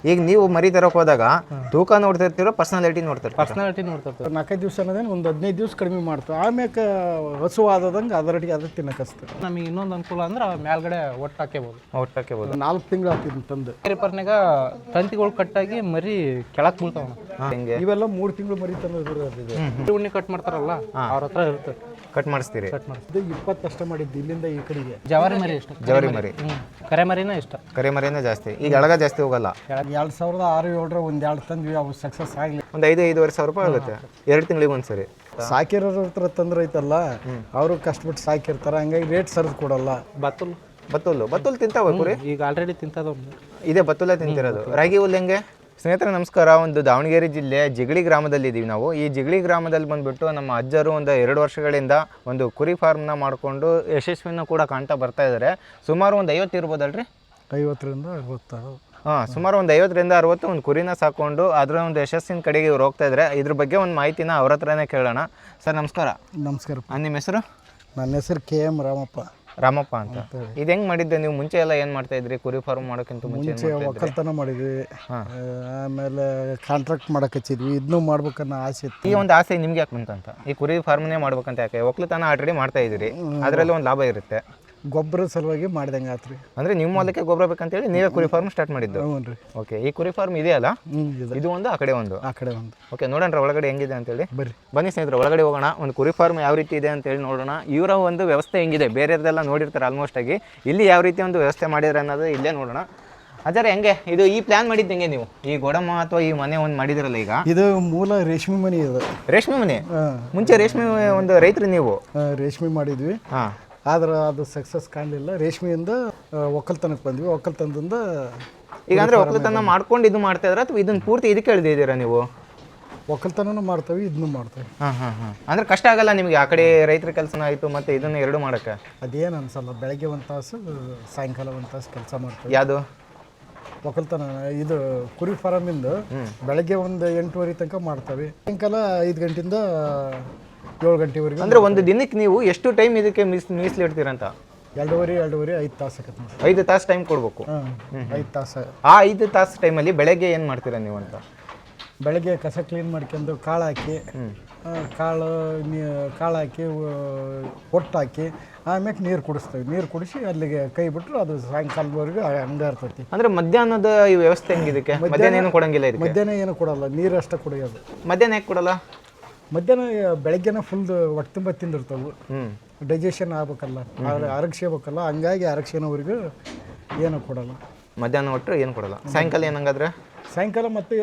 ಈಗ ನೀವು ಮರಿ ತರಕ್ ಹೋದಾಗ ತೂಕ ನೋಡ್ತಿರ್ತೀರೋ ಪರ್ಸನಾಲಿಟಿ ನೋಡ್ತಾರೆ? ಪರ್ಸನಾಲಿಟಿ ನೋಡ್ತಿರ್ತಾರೆ. 4-5 ದಿವಸ ಅನ್ನೋದೇನು ಒಂದು 15 ದಿವಸ ಕಡಿಮೆ ಮಾಡ್ತೀವಿ. ಆಮ್ಯಾಕೆ ಹಸು ಆದಂಗೆ ಅದರೊಟ್ಟಿಗೆ ಅದು ತಿನ್ನಕಸ್ತೀವಿ. ನಮಗೆ ಇನ್ನೊಂದು ಅನುಕೂಲ ಅಂದ್ರೆ ಮೇಲ್ಗಡೆ ಒಟ್ಟು ಹಾಕೇಬೋದು. 4 ತಿಂಗಳು ಹಾಕಿದ್ವಿ ತಂದು. ಪರ್ನಾಗ ತಂತಿಗಳು ಕಟ್ಟಾಗಿ ಮರಿ ಕೆಳಕ್ ಬೀಳ್ತಾವ. ಇವೆಲ್ಲ 3 ತಿಂಗಳು ಮರಿ ತಂದು ಉಣ್ಣಿ ಕಟ್ ಮಾಡ್ತಾರಲ್ಲ ಅವ್ರ ಹತ್ರ ಇರುತ್ತೆ. ಕಟ್ ಮಾಡಿಸ್ತೀರಿ? ಕಟ್ ಮಾಡಿಸ್ತೀವಿ. 20 ಅಷ್ಟ ಮಾಡಿದ್ದು ಇಲ್ಲಿಂದ ಈ ಕಡೆಗೆ. ಜವಾರಿ ಮರಿ ಇಷ್ಟ. ಜವಾರಿ ಮರಿ. ಕರೆ ಮರಿನ ಇಷ್ಟ. ಕರೆ ಮರಿನೇ ಜಾಸ್ತಿ. ಈಗ ಎಳಗ ಜಾಸ್ತಿ ಹೋಗಲ್ಲ. 2006-2007 ಒಂದು 2 ತಂದ್ವಿ, ಅವು ಸಕ್ಸಸ್ ಆಗಲಿ. ಒಂದು 5-5.5 ಸಾವಿರ ರೂಪಾಯಿ ಆಗುತ್ತೆ 2 ತಿಂಗಳಿಗೆ ಒಂದ್ಸರಿ. ಸಾಕಿರೋರ ಹತ್ರ ತಂದ್ರೆ ಐತಲ್ಲ, ಅವರು ಕಷ್ಟಪಟ್ಟು ಸಾಕಿರ್ತಾರೆ, ಹಂಗಾಗಿ ರೇಟ್ ಸರಿದು ಕೊಡಲ್ಲ. ಬತ್ತುಲ್ ತಿಂತಾವ ಕುರಿ? ಈಗ ಆಲ್ರೆಡಿ ತಿಂತದ. ಇದೇ ಬತ್ತುಲ್ಲ ತಿಂತಿರೋದು. ರಾಗಿ ಹುಲ್ಲು ಹೆಂಗೆ? ಸ್ನೇಹಿತರೆ ನಮಸ್ಕಾರ. ಒಂದು ದಾವಣಗೆರೆ ಜಿಲ್ಲೆ ಜಿಗಳಿ ಗ್ರಾಮದಲ್ಲಿ ಇದ್ದೀವಿ ನಾವು. ಈ ಜಿಗಳಿ ಗ್ರಾಮದಲ್ಲಿ ಬಂದುಬಿಟ್ಟು ನಮ್ಮ ಅಜ್ಜರು ಒಂದು 2 ವರ್ಷಗಳಿಂದ ಒಂದು ಕುರಿ ಫಾರ್ಮ್ನ ಮಾಡಿಕೊಂಡು ಯಶಸ್ವಿನೂ ಕೂಡ ಕಾಣ್ತಾ ಬರ್ತಾ ಇದ್ದಾರೆ. ಸುಮಾರು ಒಂದು 50 ಇರ್ಬೋದಲ್ರಿ? 50ರಿಂದ 60. ಹಾಂ, ಸುಮಾರು ಒಂದು 50ರಿಂದ 60 ಒಂದು ಕುರಿನ ಸಾಕೊಂಡು ಅದರ ಒಂದು ಯಶಸ್ಸಿನ ಕಡೆಗೆ ಇವ್ರು ಹೋಗ್ತಾ ಇದ್ದಾರೆ. ಇದ್ರ ಬಗ್ಗೆ ಒಂದು ಮಾಹಿತಿನ ಅವ್ರ ಹತ್ರನೇ ಕೇಳೋಣ. ಸರ್ ನಮಸ್ಕಾರ. ನಮಸ್ಕಾರ. ನಿಮ್ಮ ಹೆಸರು? ನನ್ನ ಹೆಸರು KM ರಾಮಪ್ಪ ಅಂತ. ಇದು ಹೆಂಗೆ ಮಾಡಿದ್ದೆ ನೀವು? ಮುಂಚೆ ಎಲ್ಲ ಏನು ಮಾಡ್ತಾ ಇದ್ರಿ ಕುರಿ ಫಾರ್ಮ್ ಮಾಡೋಕ್ಕಿಂತ ಮುಂಚೆ? ಒಕ್ಕಲ್ತನ ಮಾಡಿದ್ವಿ, ಆಮೇಲೆ ಕಾಂಟ್ರಾಕ್ಟ್ ಮಾಡಕ್ಕೆ ಹಚ್ಚಿದ್ವಿ. ಇದನ್ನೂ ಮಾಡ್ಬೇಕನ್ನೋ ಆಸೆ ಇತ್ತು. ಈ ಒಂದು ಆಸೆ ನಿಮ್ಗೆ ಯಾಕೆ ಬಂತಂತ? ಈ ಕುರಿ ಫಾರ್ಮ್ನೇ ಮಾಡ್ಬೇಕಂತ ಯಾಕೆ? ಒಕ್ಕಲ್ತನ ಆಲ್ರೆಡಿ ಮಾಡ್ತಾ ಇದ್ದೀರಿ, ಅದರಲ್ಲಿ ಒಂದು ಲಾಭ ಇರುತ್ತೆ. ಗೊಬ್ಬರ ಸಲುವಾಗಿ ಮಾಡ್ದಂಗೆ ಆತ್ರಿ. ಅಂದರೆ ನಿಮ್ಮ ಮೊದಲಕ್ಕೆ ಗೊಬ್ಬರ ಬೇಕಂತೇಳಿ ನೀವೇ ಕುರಿ ಫಾರ್ಮ್ ಸ್ಟಾರ್ಟ್ ಮಾಡಿದ್ದು? ಹ್ಞೂ ರೀ. ಓಕೆ, ಈ ಕುರಿ ಫಾರ್ಮ್ ಇದೆಯಲ್ಲ, ಇದು ಒಂದು ಆ ಕಡೆ ಒಂದು. ಓಕೆ, ನೋಡೋಣ ಒಳಗಡೆ ಹೆಂಗಿದೆ ಅಂತೇಳಿ. ಬನ್ನಿ ಸ್ನೇಹಿತರೆ, ಒಳಗಡೆ ಹೋಗೋಣ. ಒಂದು ಕುರಿ ಫಾರ್ಮ್ ಯಾವ ರೀತಿ ಇದೆ ಅಂತೇಳಿ ನೋಡೋಣ. ಇವರ ಒಂದು ವ್ಯವಸ್ಥೆ ಹೆಂಗಿದೆ, ಬೇರೆದೆಲ್ಲ ನೋಡಿರ್ತಾರೆ ಆಲ್ಮೋಸ್ಟ್ ಆಗಿ. ಇಲ್ಲಿ ಯಾವ ರೀತಿ ಒಂದು ವ್ಯವಸ್ಥೆ ಮಾಡಿದ್ರೆ ಅನ್ನೋದು ಇಲ್ಲೇ ನೋಡೋಣ. ಅಜ್ಜಾರೆ ಹೆಂಗೆ ಇದು ಈ ಪ್ಲಾನ್ ಮಾಡಿದ್ದು ಹೆಂಗೆ ನೀವು? ಈ ಗೋಡಮ್ಮ ಅಥವಾ ಈ ಮನೆ ಒಂದು ಮಾಡಿದಿರಲ್ಲ ಈಗ? ಇದು ಮೂಲ ರೇಷ್ಮೆ ಮನೆ. ಇದು ರೇಷ್ಮೆ ಮನೆ? ಮುಂಚೆ ರೇಷ್ಮೆ ಒಂದು ರೈತರು ನೀವು? ರೇಷ್ಮೆ ಮಾಡಿದ್ವಿ. ಹಾಂ, ಆದ್ರೆ ಅದು ಸಕ್ಸಸ್ ಕಾಣಲಿಲ್ಲ. ರೇಷ್ಮೆಯಿಂದ ಒಕ್ಕಲ್ತನಕ್ಕೆ ಬಂದ್ವಿ. ಒಕ್ಕಲ್ತನದಿಂದ ಈಗ ಅಂದರೆ ಒಕ್ಕಲ್ತನ ಮಾಡ್ಕೊಂಡು ಇದು ಮಾಡ್ತಾ ಇದ್ರೆ ಅಥವಾ ಇದನ್ನು ಪೂರ್ತಿ ಇದಕ್ಕೆ ಎಳ್ದಿದ್ದೀರಾ ನೀವು? ಒಕ್ಕಲ್ತನೂ ಮಾಡ್ತೇವೆ, ಇದನ್ನು ಮಾಡ್ತೇವೆ. ಹಾಂ. ಅಂದರೆ ಕಷ್ಟ ಆಗಲ್ಲ ನಿಮಗೆ? ಆ ಕಡೆ ರೈತರ ಕೆಲಸನ ಆಯಿತು ಮತ್ತು ಇದನ್ನು ಎರಡು ಮಾಡೋಕ್ಕೆ ಅದೇನು ಅನ್ಸಲ್ಲ. ಬೆಳಗ್ಗೆ 1 ತಾಸು, ಸಾಯಂಕಾಲ 1 ತಾಸು ಕೆಲಸ ಮಾಡ್ತೇವೆ. ಯಾವುದು ಒಕ್ಕಲ್ತನ? ಇದು ಕುರಿ ಫಾರಮಿಂದ ಬೆಳಗ್ಗೆ ಒಂದು 8:30 ತನಕ ಮಾಡ್ತೇವೆ, ಸಾಯಂಕಾಲ 5 ಗಂಟೆಯಿಂದ 7 ಗಂಟೆವರೆಗೆ. ಅಂದರೆ ಒಂದು ದಿನಕ್ಕೆ ನೀವು ಎಷ್ಟು ಟೈಮ್ ಇದಕ್ಕೆ ಮೀಸಲಿಡ್ತೀರಂತ? 2.5 5 ತಾಸು ಆಕತ್ತೆ. 5 ತಾಸು ಟೈಮ್ ಕೊಡಬೇಕು. 5 ತಾಸು. ಆ 5 ತಾಸು ಟೈಮಲ್ಲಿ ಬೆಳಗ್ಗೆ ಏನು ಮಾಡ್ತೀರಾ ನೀವು ಅಂತ? ಬೆಳಗ್ಗೆ ಕಸ ಕ್ಲೀನ್ ಮಾಡ್ಕೊಂಡು ಕಾಳು ಹಾಕಿ, ಕಾಳು ಹಾಕಿ ಒಟ್ಟು ಹಾಕಿ ಆಮ್ಯಾಕೆ ನೀರು ಕುಡಿಸ್ತೇವೆ. ನೀರು ಕುಡಿಸಿ ಅಲ್ಲಿಗೆ ಕೈ ಬಿಟ್ಟರು ಅದು ಸಾಯಂಕಾಲದವರೆಗೂ ಹಂಗೆ ಇರ್ತೈತಿ. ಅಂದರೆ ಮಧ್ಯಾಹ್ನದ ಈ ವ್ಯವಸ್ಥೆ ಹೆಂಗಿದಕ್ಕೆ? ಮಧ್ಯಾಹ್ನ ಏನು ಕೊಡಂಗಿಲ್ಲ ಇದಕ್ಕೆ? ಮಧ್ಯಾಹ್ನ ಏನು ಕೊಡಲ್ಲ, ನೀರು ಅಷ್ಟೇ ಕುಡಿಯೋದು. ಮಧ್ಯಾಹ್ನ ಯಾಕೆ ಕೊಡಲ್ಲ? ಮಧ್ಯಾಹ್ನ ಬೆಳಗ್ಗೆನ ಫುಲ್ ಹೊಟ್ಟೆ ತುಂಬ ತಿಂದಿರ್ತಾವೆ, ಡೈಜೆಷನ್ ಆಗ್ಬೇಕಲ್ಲ, ಅರಗಿಸ್ಬೇಕಲ್ಲ, ಹಂಗಾಗಿ ಅರಗಿಸೋವರೆಗೂ ಏನು ಕೊಡಲ್ಲ. ಮಧ್ಯಾಹ್ನ ಒಟ್ಟು ಏನು ಕೊಡಲ್ಲ. ಸಾಯಂಕಾಲ ಏನಂಗಾದ್ರೆ? ಸಾಯಂಕಾಲ ಮತ್ತೆ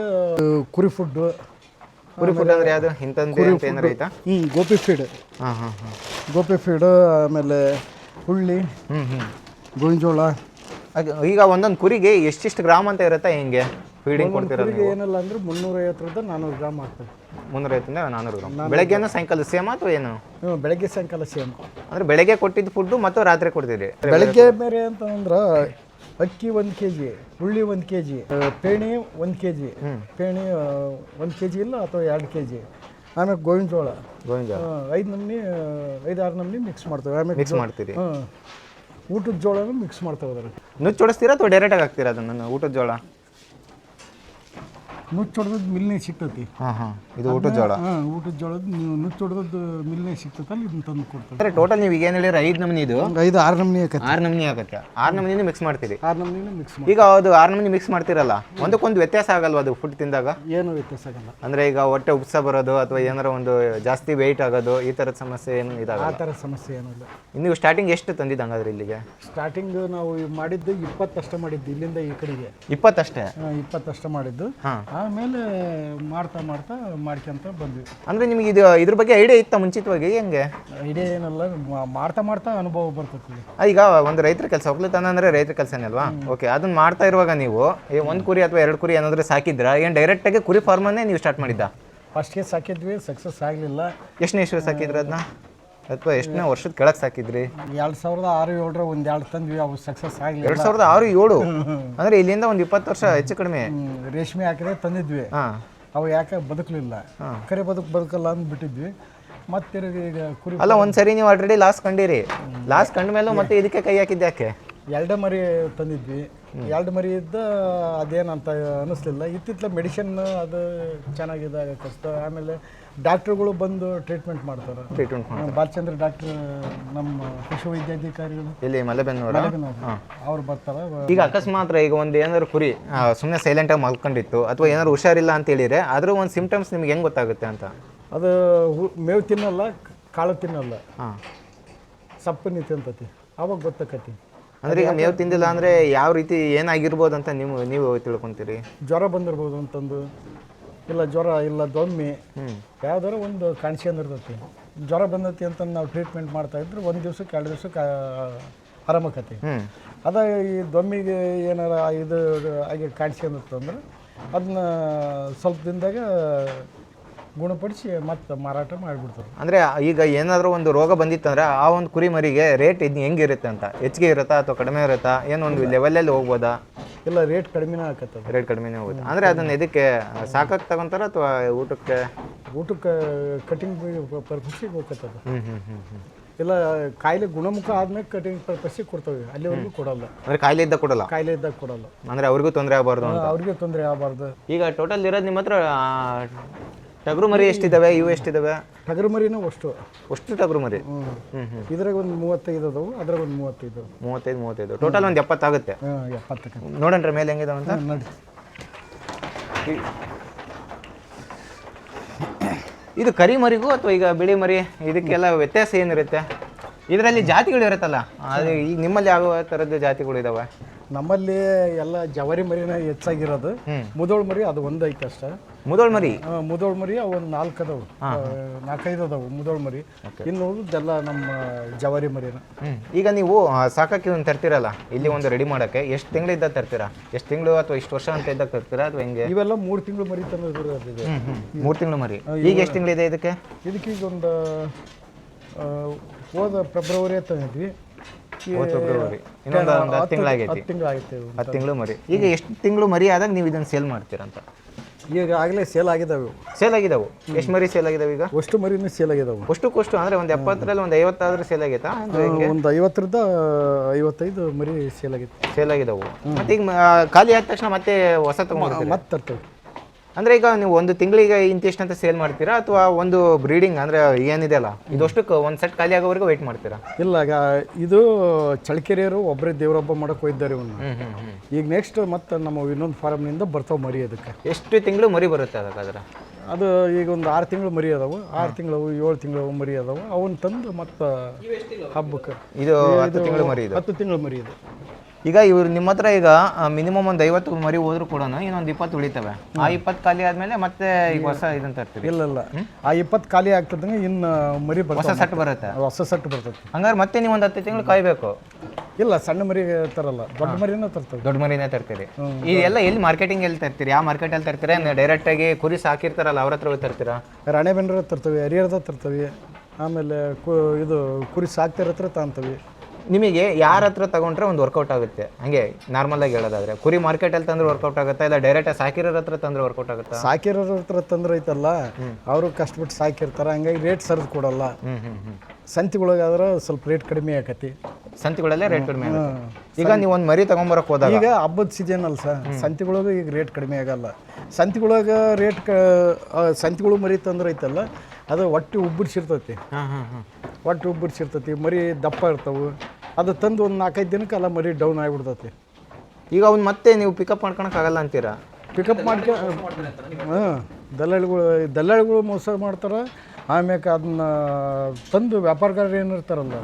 ಕುರಿ ಫುಡ್ಡು. ಕುರಿ ಫುಡ್ ಅಂದರೆ ಯಾವುದು? ಇಂಥದ್ದು ಏನಾರು ಐತಾ? ಗೋಪಿ ಫೀಡ್. ಗೋಪಿ ಫೀಡು, ಆಮೇಲೆ ಹುಳ್ಳಿ, ಗೋವಿನ ಜೋಳ. ಈಗ ಒಂದೊಂದು ಕುರಿಗೆ ಎಷ್ಟಿಷ್ಟು ಗ್ರಾಮ್ ಅಂತ ಇರುತ್ತೆ ಹೆಂಗೆ ಫೀಡಿಂಗ್ ಕೊಡ್ತೀರಾ? ಏನಿಲ್ಲ ಅಂದ್ರೆ 350ರಿಂದ 400 ಗ್ರಾಮ್ ಆಗ್ತದೆ. 350ರಿಂದ 400 ಗ್ರಾಮ್. ಬೆಳಗ್ಗೆನ ಸಾಯಂಕಾಲ ಸೇಮ್ ಅಥವಾ ಏನು? ಬೆಳಗ್ಗೆ ಸಾಯಂಕಾಲ ಸೇಮ್. ಅಂದರೆ ಬೆಳಗ್ಗೆ ಕೊಟ್ಟಿದ್ದು ಫುಡ್ಡು ಮತ್ತು ರಾತ್ರಿ ಕೊಡ್ತೀರಿ? ಬೆಳಗ್ಗೆ ಬೇರೆ ಅಂತಂದ್ರೆ ಅಕ್ಕಿ 1 kg, ಹುಳ್ಳಿ 1 kg, pheni 1 kg, pheni 1 kg ಇಲ್ಲ ಅಥವಾ 2 kg, ಆಮೇಲೆ ಗೋವಿನ ಜೋಳ 5 ನಮೂನಿ 5-6 ನಮೂನಿ ಮಿಕ್ಸ್ ಮಾಡ್ತೇವೆ. ಆಮೇಲೆ ಮಿಕ್ಸ್ ಮಾಡ್ತೀರಿ? ಊಟದ ಜೋಳನೂ ಮಿಕ್ಸ್ ಮಾಡ್ತೇವೆ. ಅದ್ರಲ್ಲಿ ನುಚ್ಚು ಹೊಡಿಸ್ತೀರಾ ಅಥವಾ ಡೈರೆಕ್ಟಾಗಿ ಹಾಕ್ತೀರಾ ಅದನ್ನು ಊಟದ ಜೋಳ? ನುಚ್ಚು ಹೊಡೆದದ್ದು ಮಿಲ್ನೇ ಸಿಗ್ತೈತಿ. ಇದು ಊಟದ ಜೋಳ? ಊಟದ ಜೋಳದ ನುಚ್ಚು ಹೊಡೆದದ್ದು ಮಿಲ್ನೇ ಸಿಗ್ತೈತಲ್ಲ, ಇದನ್ನ ತಂದು ಕೊಡ್ತಾರೆ. ಟೋಟಲ್ ನೀವು ಈಗ ಏನು ಹೇಳಿದ್ರೆ 5 ನಮೂನಿ? ಇದು 5-6 ನಮೂನಿ ಆಗುತ್ತೆ. 6 ನಮೂನಿ ಆಗುತ್ತೆ. 6 ನಮೂನಿ ಮಿಕ್ಸ್ ಮಾಡ್ತೀರಿ? 6 ನಮೂನಿ ಮಿಕ್ಸ್. ಈಗ ಅದು 6 ನಮೂನಿ ಮಿಕ್ಸ್ ಮಾಡ್ತೀರಲ್ಲ, ಒಂದಕ್ಕೊಂದು ವ್ಯತ್ಯಾಸ ಆಗಲ್ವಾ ಅದು ಫುಡ್ ತಿಂದಾಗ? ಏನು ವ್ಯತ್ಯಾಸ ಆಗಲ್ಲ. ಅಂದರೆ ಈಗ ಹೊಟ್ಟೆ ಉಪ್ಸ ಬರೋದು ಅಥವಾ ಏನಾರ ಒಂದು ಜಾಸ್ತಿ ವೆಯ್ಟ್ ಆಗೋದು ಈ ಥರದ ಸಮಸ್ಯೆ ಏನು ಇದಾಗಲ್ಲ? ಆ ಥರ ಸಮಸ್ಯೆ ಏನಿಲ್ಲ. ನೀವು ಸ್ಟಾರ್ಟಿಂಗ್ ಎಷ್ಟು ತಂದಿದ್ದು ಹಂಗಾದ್ರೆ ಇಲ್ಲಿಗೆ? ಸ್ಟಾರ್ಟಿಂಗ್ ನಾವು ಮಾಡಿದ್ದು 20 ಅಷ್ಟೇ ಮಾಡಿದ್ದು. ಇಲ್ಲಿಂದ ಈ ಕಡೆಗೆ 20 ಅಷ್ಟೇ? 20 ಅಷ್ಟೇ ಮಾಡಿದ್ದು. ಆಮೇಲೆ ಮಾಡ್ತಾ ಮಾಡ್ಕೊಂತ ಬಂದ್ವಿ. ಅಂದರೆ ನಿಮಗೆ ಇದ್ರ ಬಗ್ಗೆ ಐಡಿಯಾ ಇತ್ತಾ ಮುಂಚಿತವಾಗಿ? ಹೆಂಗೆ ಐಡಿಯಾ ಏನಲ್ಲ, ಮಾಡ್ತಾ ಅನುಭವ ಬರ್ತೈತಿ. ಈಗ ಒಂದು ರೈತರ ಕೆಲಸ, ಒಕ್ಕಲುತನ ಅಂದರೆ ರೈತರ ಕೆಲಸನೇ ಅಲ್ವಾ? ಓಕೆ, ಅದನ್ನ ಮಾಡ್ತಾ ಇರುವಾಗ ನೀವು 1 ಕುರಿ ಅಥವಾ 2 ಕುರಿ ಏನಾದರೂ ಸಾಕಿದ್ರಾ? ಏನು ಡೈರೆಕ್ಟಾಗಿ ಕುರಿ ಫಾರ್ಮನ್ನೇ ನೀವು ಸ್ಟಾರ್ಟ್ ಮಾಡಿದ್ದ? ಫಸ್ಟ್ಗೆ ಸಾಕಿದ್ವಿ, ಸಕ್ಸಸ್ ಆಗಲಿಲ್ಲ. ಎಷ್ಟನೇ ಇಶ್ಯೂ ಸಾಕಿದ್ರಿ ಅದನ್ನ, ಅಥವಾ ಎಷ್ಟನೇ ವರ್ಷದ ಕೆಳಗೆ ಸಾಕಿದ್ರಿ? 2006-2007 ಒಂದು 2 ತಂದ್ವಿ, ಅವು ಸಕ್ಸಸ್ ಆಗಲಿಲ್ಲ. 2006-2007 ಅಂದರೆ ಇಲ್ಲಿಂದ ಒಂದು 20 ವರ್ಷ ಹೆಚ್ಚು ಕಡಿಮೆ. ರೇಷ್ಮೆ ಹಾಕಿದ್ರೆ ತಂದಿದ್ವಿ, ಅವು ಯಾಕೆ ಬದುಕಲಿಲ್ಲ. ಕರೆ ಬದುಕಲ್ಲ ಅಂದ್ಬಿಟ್ಟಿದ್ವಿ. ಮತ್ತೆ ಈಗ ಕುರಿ ಅಲ್ಲ, ಒಂದ್ಸರಿ ನೀವು ಆಲ್ರೆಡಿ ಲಾಸ್ ಕಂಡಿರಿ. ಲಾಸ್ ಕಂಡ ಮೇಲೂ ಮತ್ತೆ ಇದಕ್ಕೆ ಕೈ ಹಾಕಿದ್ದು ಯಾಕೆ? ಎರಡೇ ಮರಿ ತಂದಿದ್ವಿ. 2 ಮರಿ ಇದ್ದ ಅದೇನಂತ ಅನ್ನಿಸ್ಲಿಲ್ಲ. ಇತ್ತಿತ್ತಲ ಮೆಡಿಸಿನ್ ಅದು ಚೆನ್ನಾಗಿದೆ ಆಗಕ್ಕೆ. ಆಮೇಲೆ ಡಾಕ್ಟ್ರುಗಳು ಬಂದು ಟ್ರೀಟ್ಮೆಂಟ್ ಮಾಡ್ತಾರೆ. ಬಾಲಚಂದ್ರ ಡಾಕ್ಟ್ರ್ ನಮ್ಮ ಪಶು ವೈದ್ಯಾಧಿಕಾರಿಗಳು ಇಲ್ಲಿ ಮಲೆಬೆನ್ನೂರು ಅವ್ರು ಬರ್ತಾರೆ. ಈಗ ಅಕಸ್ಮಾತ್ ಈಗ ಒಂದು ಏನಾದ್ರು ಕುರಿ ಸುಮ್ಮನೆ ಸೈಲೆಂಟಾಗಿ ಮಲ್ಕೊಂಡಿತ್ತು ಅಥವಾ ಏನಾದ್ರು ಹುಷಾರಿಲ್ಲ ಅಂತ ಹೇಳಿದ್ರೆ ಅದ್ರ ಒಂದು ಸಿಂಪ್ಟಮ್ಸ್ ನಿಮ್ಗೆ ಹೆಂಗೆ ಗೊತ್ತಾಗುತ್ತೆ ಅಂತ? ಅದು ಮೇವು ತಿನ್ನಲ್ಲ, ಕಾಳು ತಿನ್ನಲ್ಲ, ಸಪ್ಪನಿ ತಿಂತತಿ, ಅವಾಗ ಗೊತ್ತಾಕತಿ. ಅಂದ್ರೆ ಈಗ ಮೇವು ತಿಂದಿಲ್ಲ ಅಂದ್ರೆ ಯಾವ ರೀತಿ ಏನಾಗಿರ್ಬೋದು ಅಂತ ನೀವು ತಿಳ್ಕೊಂತೀರಿ? ಜ್ವರ ಬಂದಿರ್ಬೋದು ಅಂತಂದು, ಇಲ್ಲ ಜ್ವರ ಇಲ್ಲ ದೊಮ್ಮೆ ಯಾವ್ದಾರ ಒಂದು ಕಾಣಿಸ್ಕೊಂಡಿರ್ತೈತಿ. ಜ್ವರ ಬಂದತಿ ಅಂತ ನಾವು ಟ್ರೀಟ್ಮೆಂಟ್ ಮಾಡ್ತಾ ಇದ್ರೆ 1 ದಿವ್ಸಕ್ಕೆ 2 ದಿವ್ಸಕ್ಕೆ ಆರಾಮಕತಿ. ಅದ ಈ ದೊಮ್ಮಿಗೆ ಏನಾರ ಇದು ಹಾಗೆ ಕಾಣಿಸ್ಕೊಂಡಿರ್ತಂದ್ರೆ ಅದನ್ನ ಸ್ವಲ್ಪ ದಿನದಾಗ ಗುಣಪಡಿಸಿ ಮತ್ತೆ ಮಾರಾಟ ಮಾಡಿಬಿಡ್ತಾರೆ. ಅಂದರೆ ಈಗ ಏನಾದರೂ ಒಂದು ರೋಗ ಬಂದಿತ್ತಂದ್ರೆ ಆ ಒಂದು ಕುರಿ ಮರಿಗೆ ರೇಟ್ ಇದು ಹೆಂಗಿರುತ್ತೆ ಅಂತ? ಹೆಚ್ಚಿಗೆ ಇರುತ್ತಾ ಅಥವಾ ಕಡಿಮೆ ಇರುತ್ತಾ? ಏನೊಂದು ಲೆವೆಲಲ್ಲಿ ಹೋಗ್ಬೋದಾ? ಇಲ್ಲ, ರೇಟ್ ಕಡಿಮೆನೇ ಆಕತ್ತೆ. ರೇಟ್ ಕಡಿಮೆನೇ ಹೋಗುತ್ತೆ. ಅಂದರೆ ಅದನ್ನು ಇದಕ್ಕೆ ಸಾಕಕ್ಕೆ ತಗೊಂತಾರ ಅಥವಾ ಊಟಕ್ಕೆ ಕಟಿಂಗ್ ಪರ್ಪಸ್ಸಿಗೆ ಹೋಗ್ತದೆ. ಇಲ್ಲ, ಕಾಯಿಲೆ ಗುಣಮುಖ ಆದ್ಮೇಲೆ ಕಟಿಂಗ್ ಪರ್ಪಸ್ಸಿಗೆ ಕೊಡ್ತವೆ, ಅಲ್ಲಿವರೆಗೂ ಕೊಡಲ್ಲ. ಅಂದರೆ ಕಾಯಿಲೆ ಇದ್ದಾಗ ಕೊಡಲ್ಲ? ಕಾಯಿಲೆ ಇದ್ದಾಗ ಕೊಡಲ್ಲ. ಅಂದರೆ ಅವ್ರಿಗೂ ತೊಂದರೆ ಆಗಬಾರ್ದು. ಅವ್ರಿಗೆ ತೊಂದರೆ ಆಗಬಾರ್ದು. ಈಗ ಟೋಟಲ್ ಇರೋದು ನಿಮ್ಮ ಹತ್ರ ಟಗರು ಮರಿ ಎಷ್ಟಿದ್ದಾವೆ? ಇವು ಎಷ್ಟಿದ್ದಾವೆ? ಟಗರು ಮರಿನೂ ಅಷ್ಟು ಟಗರು ಮರಿ. ಇದ್ರಾಗ ಒಂದು 35 ಅದಾವು, ಅದ್ರಾಗ ಒಂದು 35 ಟೋಟಲ್ ಒಂದು 70 ಆಗುತ್ತೆ. 70 ನೋಡಣ್ರಿ ಮೇಲೆ ಹೆಂಗಿದಾವ ಅಂತ ನೋಡಿ. ಇದು ಕರಿ ಮರಿಗೂ ಅಥವಾ ಈಗ ಬಿಳಿ ಮರಿ ಇದಕ್ಕೆಲ್ಲ ವ್ಯತ್ಯಾಸ ಏನಿರುತ್ತೆ? ಇದರಲ್ಲಿ ಜಾತಿಗಳು ಇರುತ್ತಲ್ಲ, ಅದು ಈಗ ನಿಮ್ಮಲ್ಲಿ ಯಾವ ಥರದ್ದು ಜಾತಿಗಳು ಇದಾವೆ? ನಮ್ಮಲ್ಲಿ ಎಲ್ಲ ಜವಾರಿ ಮರಿನ ಹೆಚ್ಚಾಗಿರೋದು. ಮುದೋಳ್ ಮರಿ ಅದು ಒಂದು ಐತೆ ಅಷ್ಟೇ. ಮುದೋಳ್ ಮರಿ ಅವು ಒಂದು 4 ಅದಾವು, 4-5 ಅದಾವು ಮುದೋಳ್ ಮರಿ. ಇನ್ನು ಎಲ್ಲ ನಮ್ಮ ಜವಾರಿ ಮರಿನ. ಈಗ ನೀವು ಸಾಕಕ್ಕೆ ಒಂದು ತರ್ತೀರಲ್ಲ, ಇಲ್ಲಿ ಒಂದು ರೆಡಿ ಮಾಡೋಕ್ಕೆ ಎಷ್ಟು ತಿಂಗಳಿದ್ದಾಗ ತರ್ತೀರಾ? ಎಷ್ಟು ತಿಂಗಳು ಅಥವಾ ಇಷ್ಟು ವರ್ಷ ಅಂತ ಇದ್ದಾಗ ತರ್ತೀರಾ ಅಥವಾ ಹೆಂಗೆ? ಇವೆಲ್ಲ 3 ತಿಂಗಳು ಮರಿ ತಂದಿದೆ. 3 ತಿಂಗಳು ಮರಿ. ಈಗ ಎಷ್ಟು ತಿಂಗಳಿದೆ ಇದಕ್ಕೆ? ಈಗ ಒಂದು ಹೋದ ಫೆಬ್ರವರಿ ತಂದಿದ್ವಿ. ಫೆಬ್ರವರಿ ಇನ್ನೊಂದು 10 ತಿಂಗಳಾಗೈತಿ. 10 ತಿಂಗಳು ಮರಿ. ಈಗ ಎಷ್ಟು ತಿಂಗಳು ಮರಿ ಆದಾಗ ನೀವು ಇದನ್ನು ಸೇಲ್ ಮಾಡ್ತೀರಂತ? ಈಗ ಆಗಲೇ ಸೇಲ್ ಆಗಿದಾವೆ. ಎಷ್ಟು ಮರಿ ಸೇಲ್ ಆಗಿದಾವೆ ಈಗ? ಅಷ್ಟು ಮರಿನೂ ಸೇಲ್ ಆಗಿದಾವೆ. ಅಷ್ಟು ಅಂದರೆ ಒಂದು 70ರಲ್ಲಿ ಒಂದು 50 ಆದ್ರೆ ಸೇಲ್ ಆಗೈತಾ? ಒಂದು 50ರಿಂದ 55 ಮರಿ ಸೇಲ್ ಆಗಿದಾವು. ಮತ್ತೆ ಈಗ ಖಾಲಿ ಆದ ತಕ್ಷಣ ಮತ್ತೆ ಹೊಸ ತಗೊಂಡ್ಬರ್ತೀವಿ, ಮತ್ತೆ ತರ್ತೇವೆ. ಅಂದರೆ ಈಗ ನೀವು ಒಂದು ತಿಂಗಳಿಗೆ ಇಂತಿಷ್ಟು ಅಂತ ಸೇಲ್ ಮಾಡ್ತೀರಾ ಅಥವಾ ಒಂದು ಬ್ರೀಡಿಂಗ್ ಅಂದರೆ ಏನಿದೆ ಅಲ್ಲ ಇದಷ್ಟಕ್ಕೆ ಒಂದು ಸೆಟ್ ಖಾಲಿ ಆಗೋವರೆಗೂ ವೆಯ್ಟ್ ಮಾಡ್ತೀರಾ? ಇಲ್ಲ, ಇದು ಚಳ್ಳಕೆರೆಯವರು ಒಬ್ಬರೇ ದೇವರೊಬ್ಬ ಮಾಡಕ್ಕೆ ಹೋಗಿದ್ದಾರೆ ಇವನ್ನ. ಈಗ ನೆಕ್ಸ್ಟ್ ಮತ್ತೆ ನಮ್ಮ ಇನ್ನೊಂದು ಫಾರಮ್ನಿಂದ ಬರ್ತಾವೆ ಮರಿ. ಅದಕ್ಕೆ ಎಷ್ಟು ತಿಂಗಳು ಮರಿ ಬರುತ್ತೆ ಅದಕ್ಕಾದ್ರೆ? ಅದು ಈಗ ಒಂದು 6 ತಿಂಗಳು ಮರಿ ಅದಾವು, 6 ತಿಂಗಳು 7 ತಿಂಗಳು ಮರಿ ಅದಾವು. ಅವನ್ನ ತಂದು ಮತ್ತೆ ಹಬ್ಬಕ್ಕೆ. ಇದು 10 ತಿಂಗಳು ಮರಿ? 10 ತಿಂಗಳು ಮರಿ ಇದು. ಈಗ ಇವ್ರು ನಿಮ್ಮ ಹತ್ರ ಈಗ ಮಿನಿಮಮ್ ಒಂದು 50 ಮರಿ ಹೋದ್ರು ಕೂಡ ಇನ್ನೊಂದು 20 ಉಳಿತವೆ. ಆ 20 ಖಾಲಿ ಆದ್ಮೇಲೆ ಮತ್ತೆ ಈಗ ಹೊಸ ಇದನ್ನ ತರ್ತೀವಿ? ಇಲ್ಲ, ಆ 20 ಖಾಲಿ ಆಗ್ತದಂಗೆ ಇನ್ನು ಮರಿ ಹೊಸ ಸೆಟ್ ಬರುತ್ತೆ. ಹೊಸ ಸೆಟ್ ಬರ್ತದೆ. ಹಂಗಾರೆ ಮತ್ತೆ ನೀವು ಒಂದು 10 ತಿಂಗಳು ಕಾಯ್ಬೇಕು? ಇಲ್ಲ, ಸಣ್ಣ ಮರಿ ತರಲ್ಲ, ದೊಡ್ಡ ಮರಿನ ತರ್ತೇವೆ. ದೊಡ್ಡ ಮರಿನೇ ತರ್ತೀರಿ? ಇದೆಲ್ಲ ಎಲ್ಲಿ ಮಾರ್ಕೆಟಿಂಗ್ ಎಲ್ಲಿ ತರ್ತೀರಿ? ಯಾವ ಮಾರ್ಕೆಟಲ್ಲಿ ತರ್ತೀರಾ? ಡೈರೆಕ್ಟ್ ಆಗಿ ಕುರಿ ಸಾಕಿರ್ತಾರಲ್ಲ ಅವ್ರ ಹತ್ರ ಹೋಗಿ ತರ್ತೀರಾ? ರಾಣೆಬೆನ್ನೂರ ತರ್ತೇವೆ, ಹರಿಹರದ ತರ್ತೇವೆ. ಆಮೇಲೆ ಇದು ಕುರಿ ಸಾಕ್ತಿರ ಹತ್ರ ತಗೊಂತೀವಿ. ನಿಮಗೆ ಯಾರ ಹತ್ರ ತಗೊಂಡ್ರೆ ಒಂದು ವರ್ಕೌಟ್ ಆಗುತ್ತೆ? ಹಂಗೆ ನಾರ್ಮಲ್ ಆಗಿ ಹೇಳೋದಾದ್ರೆ ಕುರಿ ಮಾರ್ಕೆಟಲ್ಲಿ ತಂದ್ರೆ ವರ್ಕೌಟ್ ಆಗುತ್ತಾ ಇಲ್ಲ ಡೈರೆಕ್ಟ್ ಸಾಕಿರೋರ ಹತ್ರ ತಂದ್ರೆ ವರ್ಕೌಟ್ ಆಗುತ್ತಾ? ಸಾಕಿರೋರ ಹತ್ರ ತಂದ್ರೆ ಐತಲ್ಲ, ಅವರು ಕಷ್ಟಪಟ್ಟು ಸಾಕಿರ್ತಾರೆ, ಹಂಗಾಗಿ ರೇಟ್ ಸರಿದು ಕೊಡಲ್ಲ. ಸಂತಿಗಳಾದ್ರೆ ಸ್ವಲ್ಪ ರೇಟ್ ಕಡಿಮೆ ಆಕತಿ. ಸಂತಿಗಳಲ್ಲೇ ರೇಟ್ ಕಡಿಮೆ ಆಗುತ್ತೆ. ಈಗ ನೀವು ಒಂದು ಮರಿ ತಗೊಂಬರಕ್ಕೆ ಹೋದಾಗ ಈಗ ಹಬ್ಬದ ಸೀಸನ್ ಅಲ್ಲ ಸರ್, ಸಂತಿಗಳಾಗ ಈಗ ರೇಟ್ ಕಡಿಮೆ ಆಗಲ್ಲ. ಸಂತಿಗಳಾಗ ಸಂತಿಗಳು ಮರಿ ತಂದ್ರೆ ಐತಲ್ಲ, ಅದು ಹೊಟ್ಟೆ ಉಬ್ಬರಿಸಿರ್ತೈತಿ. ಮರಿ ದಪ್ಪ ಇರ್ತಾವೆ. ಅದು ತಂದು ಒಂದು 4-5 ದಿನಕ್ಕೆ ಎಲ್ಲ ಮರಿ ಡೌನ್ ಆಗಿಬಿಡ್ತೈತಿ. ಈಗ ಅವ್ನು ಮತ್ತೆ ನೀವು ಪಿಕಪ್ ಮಾಡ್ಕೊಳಕ್ಕಾಗಲ್ಲ ಅಂತೀರಾ? ಪಿಕಪ್ ದಲ್ಲಾಳಿಗಳು ಮೋಸ ಮಾಡ್ತಾರೆ. ಆಮ್ಯಾಕೆ ಅದನ್ನ ತಂದು ವ್ಯಾಪಾರಗಾರರು ಏನಿರ್ತಾರಲ್ಲ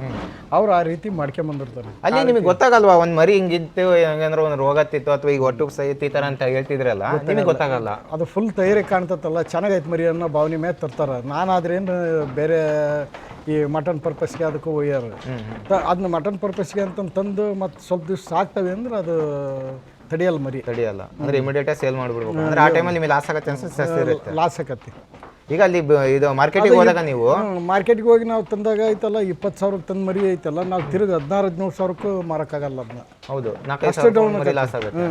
ಅವ್ರು ಆ ರೀತಿ ಮಾಡ್ಕೊಂಬಂದಿರ್ತಾರೆ. ಅಲ್ಲಿ ನಿಮಗೆ ಗೊತ್ತಾಗಲ್ವಾ ಒಂದು ಮರಿ ಹಿಂಗಿತ್ತು, ಹೆಂಗಂದ್ರೆ ಒಂದು ರೋಗ ತಿತ್ತು ಅಥವಾ ಈಗ ಒಟ್ಟಿಗೆ ಸಹಿತ ಈ ಥರ ಅಂತ ಹೇಳ್ತಿದ್ರಲ್ಲ, ನಿಮಗೆ ಗೊತ್ತಾಗಲ್ಲ? ಅದು ಫುಲ್ ತಯಾರಿ ಕಾಣ್ತತ್ತಲ್ಲ, ಚೆನ್ನಾಗೈತೆ ಮರಿ ಅನ್ನೋ ಭಾವನೆ ಮೇಲೆ ತರ್ತಾರೆ. ನಾನಾದ್ರೇನು ಬೇರೆ ಈ ಮಟನ್ ಪರ್ಪಸ್ಗೆ ಅದಕ್ಕೆ ಒಯ್ಯಾರ. ಅದನ್ನ ಮಟನ್ ಪರ್ಪಸ್ಗೆ ಅಂತ ತಂದು ಮತ್ತು ಸ್ವಲ್ಪ ದಿವ್ಸ ಸಾಕ್ತವೆ ಅಂದ್ರೆ ಅದು ತಡೆಯಲ್ಲ, ಮರಿ ತಡೆಯಲ್ಲ. ಅಂದರೆ ಇಮಿಡಿಯೇಟಾಗಿ ಸೇಲ್ ಮಾಡಿಬಿಡ್ಬೇಕು. ಅಂದರೆ ಆ ಟೈಮಲ್ಲಿ ನಿಮಗೆ ಲಾಸ್ ಆಗೋ ಚಾನ್ಸಸ್ ಜಾಸ್ತಿ ಇರುತ್ತೆ. ಲಾಸ್ ಆಗತ್ತೆ. ಈಗ ಅಲ್ಲಿ ಇದು ಮಾರ್ಕೆಟಿಗೆ ಹೋದಾಗ ನೀವು ಮಾರ್ಕೆಟ್ಗೆ ಹೋಗಿ ನಾವು ತಂದಾಗ ಐತಲ್ಲ 20,000 ತಂದು ಮರಿ ಐತಲ್ಲ, ನಾವು ತಿರುಗಿ 16,000-17,000 ಮಾರೋಕ್ಕಾಗಲ್ಲ ಅದನ್ನ. ಹೌದು, 4-5,000 ಲಾಸ್ ಆಗುತ್ತೆ.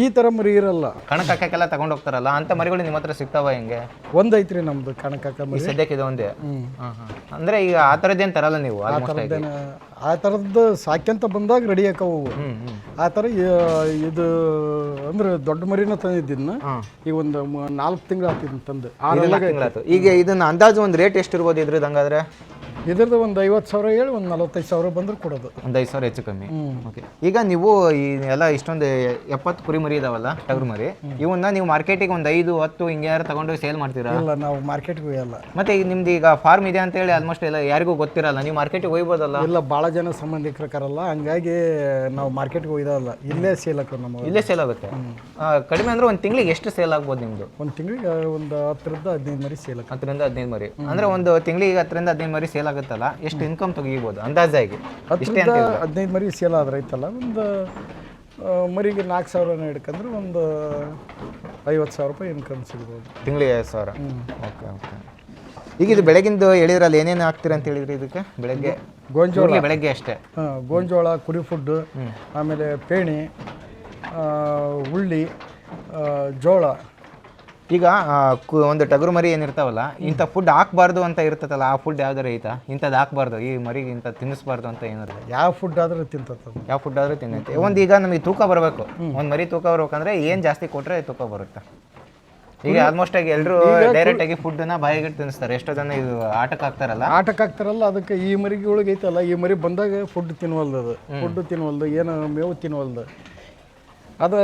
ಈ ಥರ ಮರಿ ಇರಲ್ಲ. ಕಣಕ್ ಹಾಕಕ್ಕೆಲ್ಲ ತಗೊಂಡ್ ಹೋಗ್ತಾರಲ್ಲ ಅಂತ ಮರಿಗಳು ನಿಮ್ಮ ಹತ್ರ ಸಿಗ್ತಾವ ಹೆಂಗೆ? ಒಂದೈತ್ರಿ ನಮ್ದು ಕಣಕಾಕ ಈ ಮರಿ. ಸದ್ಯಕ್ಕೆ ಇದು ಒಂದೇ. ಅಂದ್ರೆ ಈಗ ಆ ಥರದ್ದೇನು ತರಲ್ಲ ನೀವು? ಆ ಥರದ್ದು ಸಾಕ್ಯಂತ ಬಂದಾಗ ರೆಡಿ ಹಾಕವು. ಆ ಥರ ಇದು ಅಂದ್ರೆ ದೊಡ್ಡ ಮರಿನ ತಂದಿದ್ದನ್ನ ಈಗ ಒಂದು 4 ತಿಂಗಳು ಆಗ್ತಿದ್ದು ತಂದು. ಈಗ ಇದನ್ನ ಅಂದಾಜು ಒಂದು ರೇಟ್ ಎಷ್ಟು ಇರ್ಬೋದು ಇದ್ರದ್ದು ಹಂಗಾದ್ರೆ? ಇದ್ರದ್ದು ಒಂದು 50,000 ಹೇಳಿ ಒಂದು 45,000 ಬಂದ್ರೆ ಕೊಡೋದು. ಒಂದು 5,000 ಹೆಚ್ಚು ಕಮ್ಮಿ. ಓಕೆ. ಈಗ ನೀವು ಈ ಎಲ್ಲ ಇಷ್ಟೊಂದು 70 ಕುರಿ ಮರಿ ಇದಾವಲ್ಲ, ಟಗರು ಮರಿ, ಇವನ್ನ ನೀವು ಮಾರ್ಕೆಟಿಗೆ ಒಂದು 5, 10 ಹಿಂಗೆ ಯಾರು ತಗೊಂಡು ಸೇಲ್ ಮಾಡ್ತೀರಾ? ಇಲ್ಲ, ನಾವು ಮಾರ್ಕೆಟ್ಗೆ ಹೋಗಲ್ಲ. ಮತ್ತೆ ಈಗ ನಿಮ್ದು ಈಗ ಫಾರ್ಮ್ ಇದೆ ಅಂತ ಹೇಳಿ ಆಲ್ಮೋಸ್ಟ್ ಎಲ್ಲ ಯಾರಿಗೂ ಗೊತ್ತಿರಲ್ಲ, ನೀವು ಮಾರ್ಕೆಟಿಗೆ ಹೋಗ್ಬೋದಲ್ಲ? ಇಲ್ಲ, ಭಾಳ ಜನ ಸಂಬಂಧಿಕರಲ್ಲ, ಹಂಗಾಗಿ ನಾವು ಮಾರ್ಕೆಟ್ಗೆ ಹೋಯ್ದಲ್ಲ, ಇಲ್ಲೇ ಸೇಲ್ ಹಾಕೋ ನಮ್ಮ. ಇಲ್ಲೇ ಸೇಲ್ ಆಗುತ್ತೆ. ಕಡಿಮೆ ಅಂದ್ರೆ ಒಂದು ತಿಂಗಳಿಗೆ ಎಷ್ಟು ಸೇಲ್ ಆಗ್ಬೋದು ನಿಮ್ದು? ಒಂದು ತಿಂಗಳಿಗೆ ಒಂದು 10ರಿಂದ 15 ಮರಿ ಸೇಲ್ ಆಗುತ್ತೆ. 10ರಿಂದ 15 ಮರಿ ಅಂದ್ರೆ ಒಂದು ತಿಂಗಳಿಗೆ 10ರಿಂದ 15 ಮರಿ ಸೇಲ್ ಆಗುತ್ತಲ್ಲ, ಎಷ್ಟು ಇನ್ಕಮ್ ತೆಗಿಬೋದು ಅಂದಾಜಾಗಿ? 10ರಿಂದ 15 ಮರಿ ಸೇಲ್ ಆದ್ರೆ ಐತಲ್ಲ, ಒಂದು ಮರಿಗೆ 4,000 ಹಿಡ್ಕಂದ್ರೆ ಒಂದು 50,000 ರೂಪಾಯಿ ಇನ್ಕಮ್ ಸಿಗ್ಬೋದು. ತಿಂಗಳಿಗೆ 50,000. Okay okay. ಈಗ ಇದು ಬೆಳಗಿಂದು ಹೇಳಿದ್ರಲ್ಲಿ ಏನೇನು ಹಾಕ್ತೀರಾ ಅಂತ ಹೇಳಿದ್ರಿ ಇದಕ್ಕೆ? ಬೆಳಗ್ಗೆ ಗೋಂಜೋಳ, ಬೆಳಗ್ಗೆ ಅಷ್ಟೇ. ಗೋಂಜೋಳ, ಕುರಿ ಫುಡ್, ಆಮೇಲೆ ಪೇಣಿ, ಉಳ್ಳಿ, ಜೋಳ. ಈಗ ಒಂದು ಟಗರು ಮರಿ ಏನಿರ್ತಾವಲ್ಲ, ಇಂಥ ಫುಡ್ ಹಾಕ್ಬಾರ್ದು ಅಂತ ಇರ್ತದಲ್ಲ, ಆ ಫುಡ್ ಯಾವ್ದಾರು ಐತಾ? ಇಂಥದ್ದು ಹಾಕ್ಬಾರ್ದು, ಈ ಮರಿಗೆ ಇಂಥ ತಿನ್ನಿಸ್ಬಾರ್ದು ಅಂತ ಏನಾದ್ರು? ಯಾವ ಫುಡ್ ಆದ್ರೆ ತಿಂತದ? ಯಾವ ಫುಡ್ ಆದ್ರೂ ತಿನ್ನೈತೆ. ಒಂದು ಈಗ ನಮಗೆ ತೂಕ ಬರಬೇಕು, ಒಂದು ಮರಿ ತೂಕ ಬರ್ಬೇಕಂದ್ರೆ ಏನು ಜಾಸ್ತಿ ಕೊಟ್ಟರೆ ತೂಕ ಬರುತ್ತೆ? ಈಗ ಆಲ್ಮೋಸ್ಟ್ ಆಗಿ ಎಲ್ಲರೂ ಡೈರೆಕ್ಟ್ ಆಗಿ ಫುಡ್ನ ಬಾಯಿಗಿಟ್ಟು ತಿನ್ನಿಸ್ತಾರೆ. ಎಷ್ಟೋ ಜನ ಇದು ಆಟಕ್ಕೆ ಹಾಕ್ತಾರಲ್ಲ, ಅದಕ್ಕೆ ಈ ಮರಿಗಳಿಗೆ ಐತಲ್ಲ, ಈ ಮರಿ ಬಂದಾಗ ಫುಡ್ ತಿನ್ವಲ್ದು, ಅದು ಫುಡ್ ತಿನ್ವಲ್ದು, ಏನು ಮೇವು ತಿನ್ವಲ್ದು. ಅದು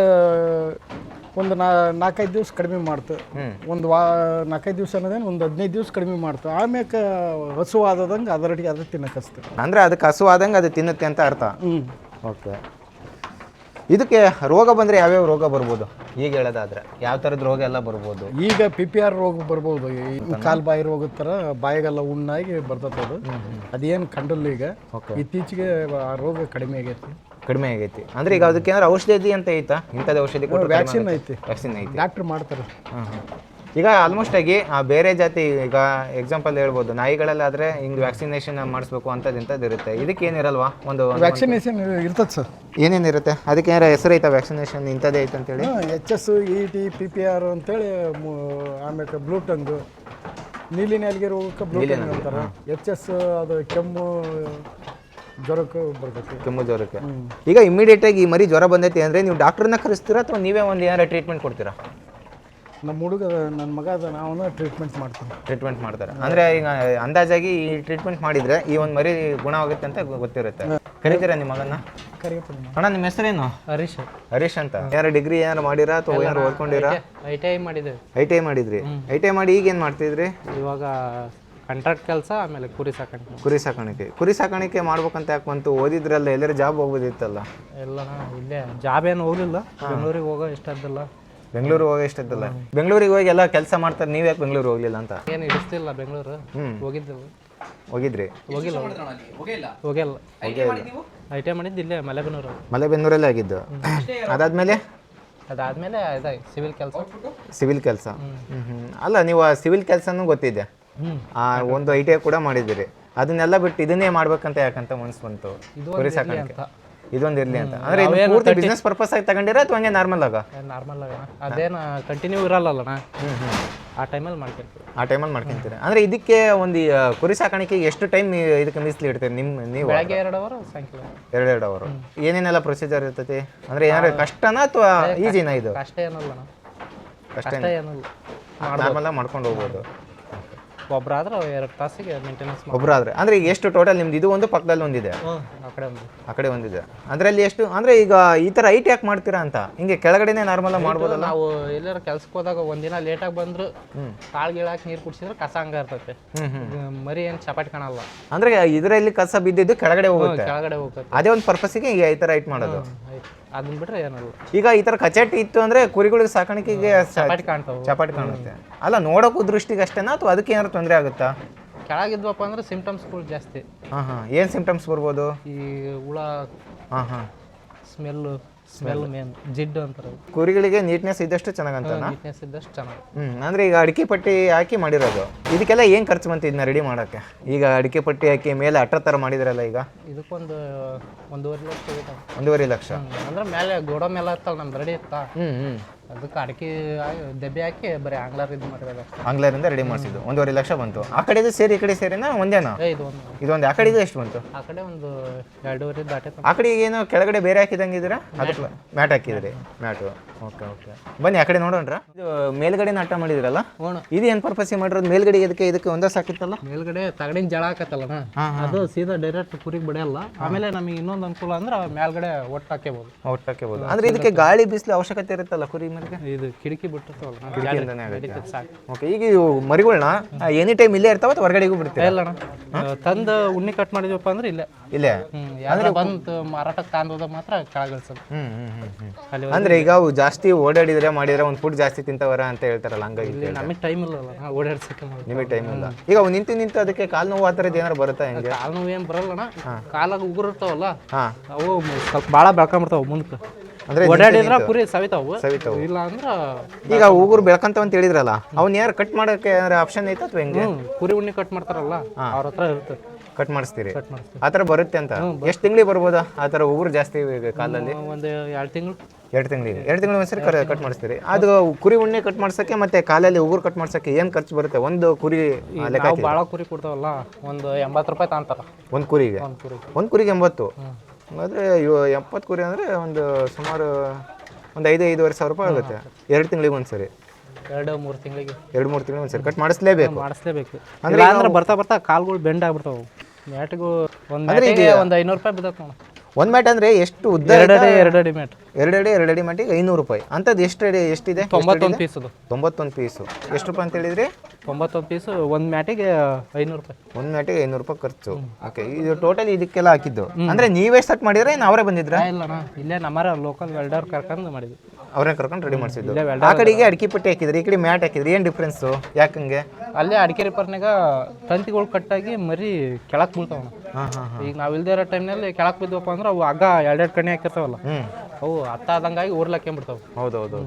ಒಂದು 4-5 ದಿವಸ ಕಡಿಮೆ ಮಾಡ್ತು. ಒಂದು 4-5 ದಿವಸ ಅನ್ನೋದೇನು ಒಂದು 15 ದಿವಸ ಕಡಿಮೆ ಮಾಡ್ತು. ಆಮ್ಯಾಕೆ ಹಸುವಾದಂಗೆ ಅದರೊಟ್ಟಿಗೆ ಅದು ತಿನ್ನಕಸ್ತದೆ. ಅಂದರೆ ಅದಕ್ಕೆ ಹಸುವಾದಂಗೆ ಅದು ತಿನ್ನುತ್ತೆ ಅಂತ ಅರ್ಥ. ಓಕೆ. ಇದಕ್ಕೆ ರೋಗ ಬಂದರೆ ಯಾವ್ಯಾವ ರೋಗ ಬರ್ಬೋದು ಈಗ ಹೇಳೋದಾದ್ರೆ? ಯಾವ ಥರದ ರೋಗ ಎಲ್ಲ ಬರ್ಬೋದು? ಈಗ PPR ರೋಗ ಬರ್ಬೋದು. ಕಾಲು ಬಾಯಿ ರೋಗದ ಥರ ಬಾಯಿಗೆಲ್ಲ ಹುಣ್ಣಾಗಿ ಬರ್ತದೆ. ಅದು ಅದೇನು ಕಂಡಲ್ಲ ಈಗ. ಇತ್ತೀಚೆಗೆ ಆ ರೋಗ ಕಡಿಮೆ ಆಗೈತಿ. ಅಂದ್ರೆ ಈಗ ಅದಕ್ಕೆ ಏನಾದ್ರು ಔಷಧಿ ಅಂತ ಐತಾ? ಇಂಥದ್ದು ಔಷಧಿ ಕೊಟ್ಟು ವ್ಯಾಕ್ಸಿನ್ ಐತಿ ಡಾಕ್ಟರ್ ಮಾಡ್ತಾರೆ. ಈಗ ಆಲ್ಮೋಸ್ಟ್ ಆಗಿ ಬೇರೆ ಜಾತಿ, ಈಗ ಎಕ್ಸಾಂಪಲ್ ಹೇಳ್ಬೋದು, ನಾಯಿಗಳಲ್ಲಾದ್ರೆ ಹಿಂಗೆ ವ್ಯಾಕ್ಸಿನೇಷನ್ ಮಾಡಿಸ್ಬೇಕು ಅಂತದ್ದು ಇಂಥದ್ದು ಇರುತ್ತೆ. ಇದಕ್ಕೆ ಏನಿರಲ್ವಾ? ಒಂದು ವ್ಯಾಕ್ಸಿನೇಷನ್ ಇರ್ತದೆ ಸರ್. ಏನೇನಿರುತ್ತೆ ಅದಕ್ಕೆ? ಏನಾರ ಹೆಸರು ಐತಾ ವ್ಯಾಕ್ಸಿನೇಷನ್ ಇಂಥದ್ದೇ ಐತೆ ಅಂತೇಳಿ? HS, ET, PPR ಅಂತೇಳಿ. ಆಮೇಲೆ ಬ್ಲೂ ಟಂಗ್, ನೀಲಿ ನಾಲಿಗೆ ರೋಗಕ್ಕೆ ಬ್ಲೂ ಟಂಗ್ ಅಂತಾರೆ. HS ಅದು ಕೆಮ್ಮು ಜ್ವರಕ್ಕೆ ಬರ್ತೈತಿ. ಕೆಮ್ಮು ಜ್ವರಕ್ಕೆ. ಈಗ ಇಮಿಡಿಯೇಟ್ ಆಗಿ ಈ ಮರಿ ಜ್ವರ ಬಂದೈತಿ ಅಂದ್ರೆ ನೀವು ಡಾಕ್ಟರ್ನ ಕರೆಸ್ತೀರಾ ಅಥವಾ ನೀವೇ ಒಂದು ಏನಾರ ಟ್ರೀಟ್ಮೆಂಟ್ ಕೊಡ್ತೀರಾ? ನಮ್ಮ ಹುಡುಗ, ನನ್ನ ಮಗ ಅದ, ನಾವು ಟ್ರೀಟ್ಮೆಂಟ್ ಮಾಡ್ತಾರೆ. ಅಂದರೆ ಈಗ ಅಂದಾಜಾಗಿ ಈ ಟ್ರೀಟ್ಮೆಂಟ್ ಮಾಡಿದರೆ ಈ ಒಂದು ಮರಿ ಗುಣ ಆಗುತ್ತೆ ಅಂತ ಗೊತ್ತಿರುತ್ತೆ. ಕರೀತೀರಾ ನಿಮ್ಮ ಮಗನ? ಅಣ್ಣ, ನಿಮ್ಮ ಹೆಸರೇನು? ಹರೀಶ್ ಅಂತ. ಯಾರು ಡಿಗ್ರಿ ಏನಾರು ಮಾಡಿರಾ ಅಥವಾ ಏನಾರು ಓದ್ಕೊಂಡಿರಾ? ITI ಮಾಡಿದ್ರಿ. ITI ಮಾಡಿ ಈಗ ಏನು ಮಾಡ್ತಿದ್ರಿ? ಇವಾಗ ಕಾಂಟ್ರಾಕ್ಟ್ ಕೆಲಸ, ಆಮೇಲೆ ಕುರಿ ಸಾಕಾಣಿಕೆ ಮಾಡ್ಬೇಕಂತ ಯಾಕೆ ಬಂತು? ಓದಿದ್ರಲ್ಲ, ಎಲ್ಲರೂ ಜಾಬ್ ಹೋಗೋದಿತ್ತಲ್ಲ? ಎಲ್ಲ ಇಲ್ಲೇ ಜಾಬ್ ಏನು ಹೋಗಲಿಲ್ಲ, ಬೆಂಗಳೂರಿಗೆ ಹೋಗೋ ಇಷ್ಟದ್ದಲ್ಲ. ಬೆಂಗಳೂರಿಗೆ ಹೋಗಿ ಎಲ್ಲ ಕೆಲಸ ಮಾಡ್ತಾರೆ, ನೀವು ಯಾಕೆ ಬೆಂಗಳೂರಿಗೆ ಹೋಗ್ಲಿಲ್ಲ ಅಂತ? ಏನು ಇಡಿಸ್ತಿಲ್ಲ ಬೆಂಗಳೂರು. ಹೋಗಿದ್ರಿ? ಹೋಗಿಲ್ಲ. ITI ಮಾಡಿದ್ದು ಇಲ್ಲೇ ಮಲೆಬೆನ್ನೂರಲ್ಲೇ ಆಗಿದ್ದು. ಅದಾದ್ಮೇಲೆ ಸಿವಿಲ್ ಕೆಲಸ. ಅಲ್ಲ, ನೀವು ಸಿವಿಲ್ ಕೆಲಸನೂ ಗೊತ್ತಿದೆ, ಒಂದು ITI ಕೂಡ ಮಾಡಿದ್ದೀರಿ. ಅದನ್ನೆಲ್ಲ ಬಿಟ್ಟು ಇದನ್ನೇ ಮಾಡ್ಬೇಕಂತ ಯಾಕಂತ ಮನ್ಸು ಬಂತು? ಕುರಿ ಸಾಕಾಣಿಕೆ ಇದೊಂದು ಇರ್ಲಿ ಅಂತ. ಅಂದ್ರೆ ಪೂರ್ತಿ ಬಿಸ್ನೆಸ್ ಪರ್ಪಸ್ ಆಗಿ ತಗೊಂಡಿರ ಅಥವಾ ಹಂಗೆ ನಾರ್ಮಲ್ ಆಗ? ಅದೇನು ಕಂಟಿನ್ಯೂ ಇರಲ್ಲ, ಆ ಟೈಮಲ್ಲಿ ಮಾಡ್ಕೊಂತೀರಿ. ಅಂದ್ರೆ ಇದಕ್ಕೆ ಒಂದು ಕುರಿ ಸಾಕಾಣಿಕೆಗೆ ಎಷ್ಟು ಟೈಮ್ ಇದಕ್ಕೆ ಮೀಸಲು ಇಡ್ತೀರಿ ನೀವು? ಬೆಳಗ್ಗೆ 2 ಅವರ್, ಸಾಯಂಕಾಲ 2 ಅವರ್. ಏನೇನೆಲ್ಲ ಪ್ರೊಸೀಜರ್ ಇರ್ತೈತಿ? ಅಂದ್ರೆ ಏನಾದ್ರು ಕಷ್ಟನಾ ಅಥವಾ ಈಜಿನಾ? ಇದು ಕಷ್ಟ ಏನಲ್ಲ, ನಾರ್ಮಲ್ ಆಗಿ ಮಾಡ್ಕೊಂಡು ಹೋಗ್ಬೋದು. ಒಬ್ಬರಾದ್ರೆ 2 ತಾಸಿಗೆ ಮೇಂಟೆನೆನ್ಸ್. ಒಬ್ಬರಾದ್ರೆ ಅಂದ್ರೆ ಈಗ ಎಷ್ಟು ಟೋಟಲ್ ನಿಮ್ದು? ಇದು ಒಂದು ಪಕ್ಕದಲ್ಲಿ ಒಂದಿದೆ, ಆ ಕಡೆ ಒಂದಿದೆ. ಅದರಲ್ಲಿ ಎಷ್ಟು? ಅಂದ್ರೆ ಈಗ ಈ ತರ ಐಟ್ ಯಾಕೆ ಮಾಡ್ತೀರಾ ಅಂತ? ಹಿಂಗೆ ಕೆಳಗಡೆನೆ ನಾರ್ಮಲ್ ಆಗಿ ಮಾಡ್ಬೋದಲ್ಲ? ನಾವು ಎಲ್ಲಾರ ಕೆಲ್ಸಕ್ಕೆ ಹೋದಾಗ ಒಂದಿನ ಲೇಟಾಗಿ ಬಂದ್ರು ಕಾಳ್ಗಿಳಾಕ್ ನೀರು ಕುಡಿಸಿದ್ರೆ ಕಸ ಹಂಗ ಇರ್ತೈತೆ. ಮರಿ ಏನು ಚಪಾಟಿ ಕಾಣಲ್ಲ. ಅಂದ್ರೆ ಇದರಲ್ಲಿ ಕಸ ಬಿದ್ದಿದ್ದು ಕೆಳಗಡೆ ಹೋಗುತ್ತೆ. ಅದೇ ಒಂದು ಪರ್ಪಸ್ಗೆ ಈಗ ಈ ತರ ಐಟ್ ಮಾಡೋದು. ಅದನ್ನ ಬಿಟ್ರೆ ಏನಲ್ಲ. ಈಗ ಈ ತರ ಕಚಾಟಿ ಇತ್ತು ಅಂದ್ರೆ ಕುರಿಗಳಿಗೆ ಸಾಕಾಣಿಕೆಗೆ ಚಪಾಟಿ ಕಾಣುತ್ತೆ. ಅಲ್ಲ, ನೋಡೋಕ್ಕೂ ದೃಷ್ಟಿಗೆ ಅಷ್ಟೇನಾ ಅಥವಾ ಅದಕ್ಕೆ ಏನಾದ್ರು ತೊಂದರೆ ಆಗುತ್ತಾ? ಕೆಳಗಿದ್ವಪ್ಪ ಅಂದ್ರೆ ಸಿಂಪ್ಟಮ್ಸ್ಗಳು ಜಾಸ್ತಿ. ಏನು ಸಿಂಪ್ಟಮ್ಸ್ ಬರ್ಬೋದು? ಈ ಹುಳ, ಸ್ಮೆಲ್ಲು, ಸ್ಮೆಲ್ ಮೇನ್ ಜಿಡ್ಡು ಅಂತಾರೆ ಕುರಿಗಳಿಗೆ ನೀಟ್ನೆಸ್ ಇದ್ದಷ್ಟು ಚೆನ್ನಾಗಂತ ನೀಟ್ನೆಸ್ ಇದ್ದಷ್ಟು ಚೆನ್ನಾಗಿ. ಅಂದ್ರೆ ಈಗ ಅಡಿಕೆ ಪಟ್ಟಿ ಹಾಕಿ ಮಾಡಿರೋದು, ಇದಕ್ಕೆಲ್ಲ ಏನು ಖರ್ಚು ಬಂತು ಇದನ್ನ ರೆಡಿ ಮಾಡೋಕ್ಕೆ? ಈಗ ಅಡಿಕೆ ಪಟ್ಟಿ ಹಾಕಿ ಮೇಲೆ ಅಟ್ರ ಥರ ಮಾಡಿದ್ರಲ್ಲ, ಈಗ ಇದಕ್ಕೊಂದು 1.5 ಲಕ್ಷ ಬೇಕು. 1.5 ಲಕ್ಷ ಅಂದ್ರೆ ಮೇಲೆ ಗೋಡ ಮೇಲೆ ಇತ್ತಲ್ಲ ನಮ್ಮ ರೆಡಿ ಇತ್ತ, ಅದಕ್ಕೆ ಅಡಿಕೆ ದಬ್ಬೆ ಹಾಕಿ ಬರೀ ಆಂಗ್ಲರ್ ಇದು ಮಾಡಿರೋದು. ಆಂಗ್ಲರಿಂದ ರೆಡಿ ಮಾಡಿಸಿದ್ದು 1.5 ಲಕ್ಷ ಬಂತು. ಆ ಕಡೆದು ಸೇರಿ ಈ ಕಡೆ ಸೇರಿನ ಒಂದೇನಾ? ಇದೊಂದು. ಆ ಕಡೆದು ಎಷ್ಟು ಬಂತು? ಆ ಕಡೆ ಒಂದು 2.5 ದಾಟೆ. ಆ ಕಡೆ ಏನೋ ಕೆಳಗಡೆ ಬೇರೆ ಹಾಕಿದಂಗಿದ್ದೀರಾ? ಅದಕ್ಕೆ ಮ್ಯಾಟ್ ಹಾಕಿದ್ರಿ? ಮ್ಯಾಟು. ಓಕೆ ಓಕೆ, ಬನ್ನಿ ಆ ಕಡೆ ನೋಡೋಣ್ರ. ಇದು ಮೇಲ್ಗಡೆ ನಾಟ ಮಾಡಿದ್ರಲ್ಲ, ಇದು ಏನು ಪರ್ಪಸ್ಸಿಗೆ ಮಾಡಿರೋದು? ಮೇಲ್ಗಡೆ ಇದಕ್ಕೆ ಒಂದೇ ಸಾಕಿತ್ತಲ್ಲ? ಮೇಲ್ಗಡೆ ತಗಡಿನ ಜಳ ಹಾಕತ್ತಲ್ಲ, ಅದು ಸೀದಾ ಡೈರೆಕ್ಟ್ ಕುರಿಗೆ ಬಡಿಯಲ್ಲ. ಆಮೇಲೆ ನಮಗೆ ಇನ್ನೊಂದು ಅನುಕೂಲ ಅಂದ್ರೆ ಮೇಲ್ಗಡೆ ಒಟ್ಟು ಹಾಕ್ಯಬೋದು. ಒಟ್ಟು ಹಾಕ್ಯಬೋದು. ಅಂದ್ರೆ ಇದಕ್ಕೆ ಗಾಳಿ ಬಿಸಿಲು ಅವಶ್ಯಕತೆ ಇರುತ್ತಲ್ಲ ಕುರಿ ಮರಿಗೆ? ಇದು ಕಿಟಕಿ ಬಿಟ್ಟಿರ್ತಾವಲ್ಲ, ಸಾಕು. ಓಕೆ, ಈಗ ಇವು ಮರಿಗಳನ್ನ ಎನಿ ಟೈಮ್ ಇಲ್ಲೇ ಇರ್ತಾವ ಅಥವಾ ಹೊರಗಡೆಗೂ ಬಿಡ್ತೀವಿ? ಇಲ್ಲ ತಂದು ಉಣ್ಣಿ ಕಟ್ ಮಾಡಿದ್ವಪ್ಪ ಅಂದ್ರೆ ಇಲ್ಲೇ ಯಾವ್ದಾರ ಬಂದು ಮಾರಾಟಕ್ಕೆ ತಂದೋದ ಮಾತ್ರ ಕೆಳಗಿಳಿಸೋದು. ಅಂದ್ರೆ ಈಗ ಅವು ಜಾಸ್ತಿ ಓಡಾಡಿದ್ರೆ ಮಾಡಿದ್ರೆ ಒಂದು ಫುಡ್ ಜಾಸ್ತಿ ತಿಂತವರ ಅಂತ ಹೇಳ್ತಾರಲ್ಲ, ಹಂಗಾಗಿ ನಮಗೆ ಟೈಮ್ ಇಲ್ಲಲ್ಲ ಓಡಾಡ್ಸಕ್ಕೆ. ನಿಮಗೆ ಟೈಮ್ ಇಲ್ಲ. ಈಗ ಅವು ನಿಂತು ಅದಕ್ಕೆ ಕಾಲು ನೋವು ಆ ಥರದ್ದು ಏನಾರು ಬರುತ್ತಾ? ಹೆಂಗೆ ಕಾಲು ನೋವು ಏನು ಬರಲ್ಲಣ್ಣ, ಕಾಲಾಗ ಉಗುರು ಇರ್ತಾವಲ್ಲ, ಅವು ಸ್ವಲ್ಪ ಭಾಳ ಬೆಳ್ಕೊಂಬಿಡ್ತಾವ ಮುಂದಕ್ಕೆ. ಅಂದ್ರೆ ಓಡಾಡಿದ್ರ ಕುರಿ ಸವಿತಾವು, ಇಲ್ಲ ಅಂದ್ರ ಈಗ ಉಗುರು ಬೆಳ್ಕಂತ ಅಂತ ಹೇಳಿದ್ರಲ್ಲ, ಅವ್ನ ಯಾರು ಕಟ್ ಮಾಡಕ್ಕೆ ಏನಾರ ಆಪ್ಷನ್ ಐತೆ ಅಥವಾ ಹೆಂಗೆ? ಕುರಿ ಉಣ್ಣಿ ಕಟ್ ಮಾಡ್ತಾರಲ್ಲ ಅವ್ರ ಹತ್ರ ಇರುತ್ತೆ, ಕಟ್ ಮಾಡಿಸ್ತೀರಿ? ಆ ಥರ ಬರುತ್ತೆ ಅಂತ. ಎಷ್ಟು ತಿಂಗಳಿಗೆ ಬರ್ಬೋದಾ ಆ ಥರ ಉಗುರು ಜಾಸ್ತಿ ಕಾಲಲ್ಲಿ? ಒಂದು 2 ತಿಂಗಳು. 2 ತಿಂಗಳಿಗೆ ಒಂದ್ಸರಿ ಕಟ್ ಮಾಡಿಸ್ತೀರಿ. ಅದು ಕುರಿ ಉಣ್ಣೆ ಕಟ್ ಮಾಡ್ಸಕ್ಕೆ ಮತ್ತೆ ಕಾಲಲ್ಲಿ ಉಗುರು ಕಟ್ ಮಾಡ್ಸಕ್ಕೆ ಏನು ಖರ್ಚು ಬರುತ್ತೆ? ಒಂದು ಕುರಿ ಭಾಳ ಕುರಿ ಕೊಡ್ತಾವಲ್ಲ, ಒಂದು 80 ರೂಪಾಯಿ ತಾಂತಾರ ಒಂದು ಕುರಿಗೆ. ಒಂದು ಕುರಿಗೆ 80? ಅಂದರೆ 70 ಕುರಿ ಅಂದರೆ ಒಂದು ಸುಮಾರು ಒಂದು 5-5.5 ಸಾವಿರ ರೂಪಾಯಿ ಆಗುತ್ತೆ 2 ತಿಂಗಳಿಗೆ ಒಂದ್ಸರಿ. 2-3 ತಿಂಗಳಿಗೆ 2-3 ತಿಂಗಳಿಗೆ ಒಂದ್ಸರಿ ಕಟ್ ಮಾಡಿಸ್ಲೇಬೇಕು. ಅಂದ್ರೆ ಬರ್ತಾ ಕಾಲ್ಗಳು ಬೆಂಡ್ ಆಗ್ಬಿಡ್ತಾವ. ಮ್ಯಾಟ್ಗೂ ಒಂದು 500 ರೂಪಾಯಿ ಬಿದ್ದತ್ತೆ ನೋಡ. ಒಂದು ಮ್ಯಾಟ್ ಅಂದರೆ ಎಷ್ಟು ಉದ್ದ? 2 ಅಡಿ ಮ್ಯಾಟ್. 2 ಅಡಿ ಮ್ಯಾಟಿಗೆ 500 ರೂಪಾಯಿ. ಅಂಥದ್ದು ಎಷ್ಟಿದೆ? 91 ಪೀಸ್. ಅದು 91 ಪೀಸು. ಎಷ್ಟು ರೂಪಾಯಿ ಅಂತ ಹೇಳಿದ್ರಿ? 91 ಪೀಸು. ಒಂದು ಮ್ಯಾಟಿಗೆ 500 ರೂಪಾಯಿ. ಒಂದು ಮ್ಯಾಟಿಗೆ 500 ರೂಪಾಯಿ ಖರ್ಚು. ಓಕೆ, ಇದು ಟೋಟಲ್ ಇದಕ್ಕೆಲ್ಲ ಹಾಕಿದ್ದು ಅಂದರೆ ನೀವೇ ಸ್ಟಾರ್ಟ್ ಮಾಡಿದ್ರೆ ಏನು ಅವರೇ ಬಂದಿದ್ರಾ? ಇಲ್ಲಣ್ಣ, ಇಲ್ಲೇ ನಮ್ಮರ ಲೋಕಲ್ ವೆಲ್ಡರ್ ಕರ್ಕೊಂಡು ಮಾಡಿದ್ವಿ. ಅವ್ರನ್ನ ಕರ್ಕೊಂಡು ರೆಡಿ ಮಾಡಿಸಿದ್ದು. ಆ ಕಡೆಗೆ ಅಡಿಕೆ ಪಟ್ಟಿ ಹಾಕಿದ್ರಿ, ಈ ಕಡೆ ಮ್ಯಾಟ್ ಹಾಕಿದ್ರಿ. ಏನು ಡಿಫ್ರೆನ್ಸು? ಯಾಕಂಗೆ? ಅಲ್ಲೇ ಅಡಿಕೆ ರಿಪರ್ನಾಗ ತಂತಿಗಳು ಕಟ್ಟಾಗಿ ಮರಿ ಕೆಳಕ್ಕೆ ಬೀಳ್ತಾವ. ಈಗ ನಾವು ಇಲ್ದೇ ಇರೋ ಟೈಮ್ನಲ್ಲಿ ಕೆಳಕ್ಕೆ ಬಿದ್ದವಪ್ಪ ಅಂದ್ರೆ ಅವು ಹಗ್ಗ 2 ಕಣ್ಣಿ ಹಾಕಿರ್ತಾವಲ್ಲ, ಅವು ಹತ್ತಾದಂಗಾಗಿ ಊರ್ಲಕ್ಕೆಂಬಿಡ್ತಾವೆ. ಹೌದೌದು.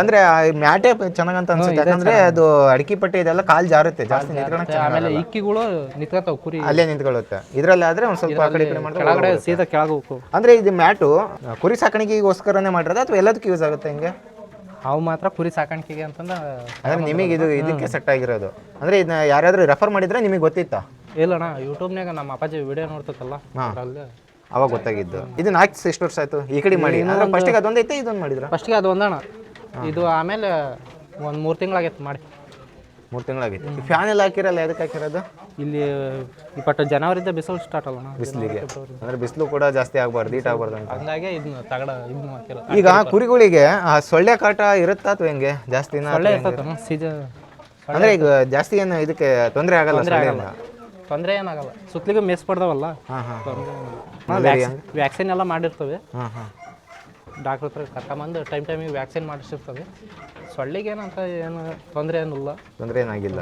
ಅಂದ್ರೆ ಮ್ಯಾಟೇ ಚೆನ್ನಾಗಂತ ಅನ್ಸುತ್ತೆ, ಯಾಕಂದ್ರೆ ಅದು ಅಡಿಕೆ ಪಟ್ಟಿ ಇದೆಲ್ಲ ಕಾಲು ಜಾರುತ್ತೆ ಜಾಸ್ತಿ ನಿಂತ್ಕೊಳ್ಳೋಕೆ. ಆಮೇಲೆ ಇಕ್ಕಿಗಳು ನಿಂತ್ಕೊತಾವ, ಕುರಿ ಅಲ್ಲೇ ನಿಂತ್ಕೊಳ್ಳುತ್ತೆ. ಇದ್ರಲ್ಲಿ ಆದ್ರೆ ಒಂದು ಸ್ವಲ್ಪ ಆ ಕಡೆ ಈ ಕಡೆ ಕೆಳಗಡೆ ಸೀದಾ ಕೆಳಗೆ ಹೋಗ್ತಾವ. ಅಂದ್ರೆ ಇದು ಮ್ಯಾಟು ಕುರಿ ಸಾಕಾಣಿಕೆಗೋಸ್ಕರನೇ ಮಾಡಿರೋದು ಅಥವಾ ಎಲ್ಲದಕ್ಕೂ ಯೂಸ್ ಆಗುತ್ತೆ? ಹಿಂಗೆ ಅವು ಮಾತ್ರ ಕುರಿ ಸಾಕಾಣಿಕೆಗೆ ಅಂತಂದ್ರೆ ಅಂದ್ರೆ ನಿಮಗೆ ಇದಕ್ಕೆ ಸೆಟ್ ಆಗಿರೋದು. ಅಂದ್ರೆ ಇದನ್ನ ಯಾರಾದ್ರೂ ರೆಫರ್ ಮಾಡಿದ್ರೆ ನಿಮಗೆ ಗೊತ್ತಿತ್ತಾ? ಇಲ್ಲಣ್ಣ, ಯೂಟ್ಯೂಬ್ನಾಗ ನಮ್ಮ ಅಪ್ಪಾಜಿ ವಿಡಿಯೋ ನೋಡ್ತಕ್ಕಲ್ಲ, ಅವಾಗ ಗೊತ್ತಾಗಿದ್ದು. ಇದನ್ನ ಹಾಕಿ ಎಷ್ಟು ವರ್ಷ ಆಯ್ತು ಈ ಕಡೆ ಮಾಡಿ? ಫಸ್ಟಿಗೆ ಅದೊಂದೈತೆ, ಇದೊಂದು ಮಾಡಿದ್ರ? ಫಸ್ಟಿಗೆ ಅದು ಒಂದಣ್ಣ, ಇದು ಆಮೇಲೆ ಒಂದು 3 ತಿಂಗಳಾಗೈತೆ ಮಾಡಿ. 3 ತಿಂಗಳಾಗಿತ್ತು. ಫ್ಯಾನ್ ಎಲ್ಲ ಹಾಕಿರಲ್ಲ, ಎದಕ್ಕೆ ಹಾಕಿರೋದು? ಇಲ್ಲಿ 20 ಜನವರಿಂದ ಬಿಸಿಲು ಸ್ಟಾರ್ಟ್ ಅಲ್ಲ, ಬಿಸಿಲಿಗೆ. ಅಂದ್ರೆ ಬಿಸಿಲು ಕೂಡ ಜಾಸ್ತಿ ಆಗಬಾರ್ದು, ಹೀಟ್ ಆಗಬಾರ್ದು ಅಂತ. ಹಂಗಾಗಿ ಇದನ್ನ ಇದನ್ನ ಹಾಕಿಲ್ಲ. ಈಗ ಕುರಿಗಳಿಗೆ ಸೊಳ್ಳೆ ಕಾಟ ಇರುತ್ತಾ ಅಥವಾ ಹೆಂಗೆ? ಜಾಸ್ತಿ ಸೀಸನ್ ಅಂದ್ರೆ ಈಗ ಜಾಸ್ತಿ ಏನು ಇದಕ್ಕೆ ತೊಂದರೆ ಆಗಲ್ಲ? ತೊಂದರೆ ಏನಾಗಲ್ಲ, ಸುತ್ತಲಿಗೆ ಮೇಸ್ಪಡ್ದವಲ್ಲ, ವ್ಯಾಕ್ಸಿನ್ ಎಲ್ಲ ಮಾಡಿರ್ತವೆ. ಡಾಕ್ಟರ್ ಹತ್ರ ಕರ್ಕೊಂಬಂದು ಟೈಮಿಗೆ ವ್ಯಾಕ್ಸಿನ್ ಮಾಡಿಸಿರ್ತವೆ. ಸೊಳ್ಳಿಗೇನಂತ ಏನು ತೊಂದರೆ ಏನಿಲ್ಲ. ತೊಂದರೆ ಏನಾಗಿಲ್ಲ.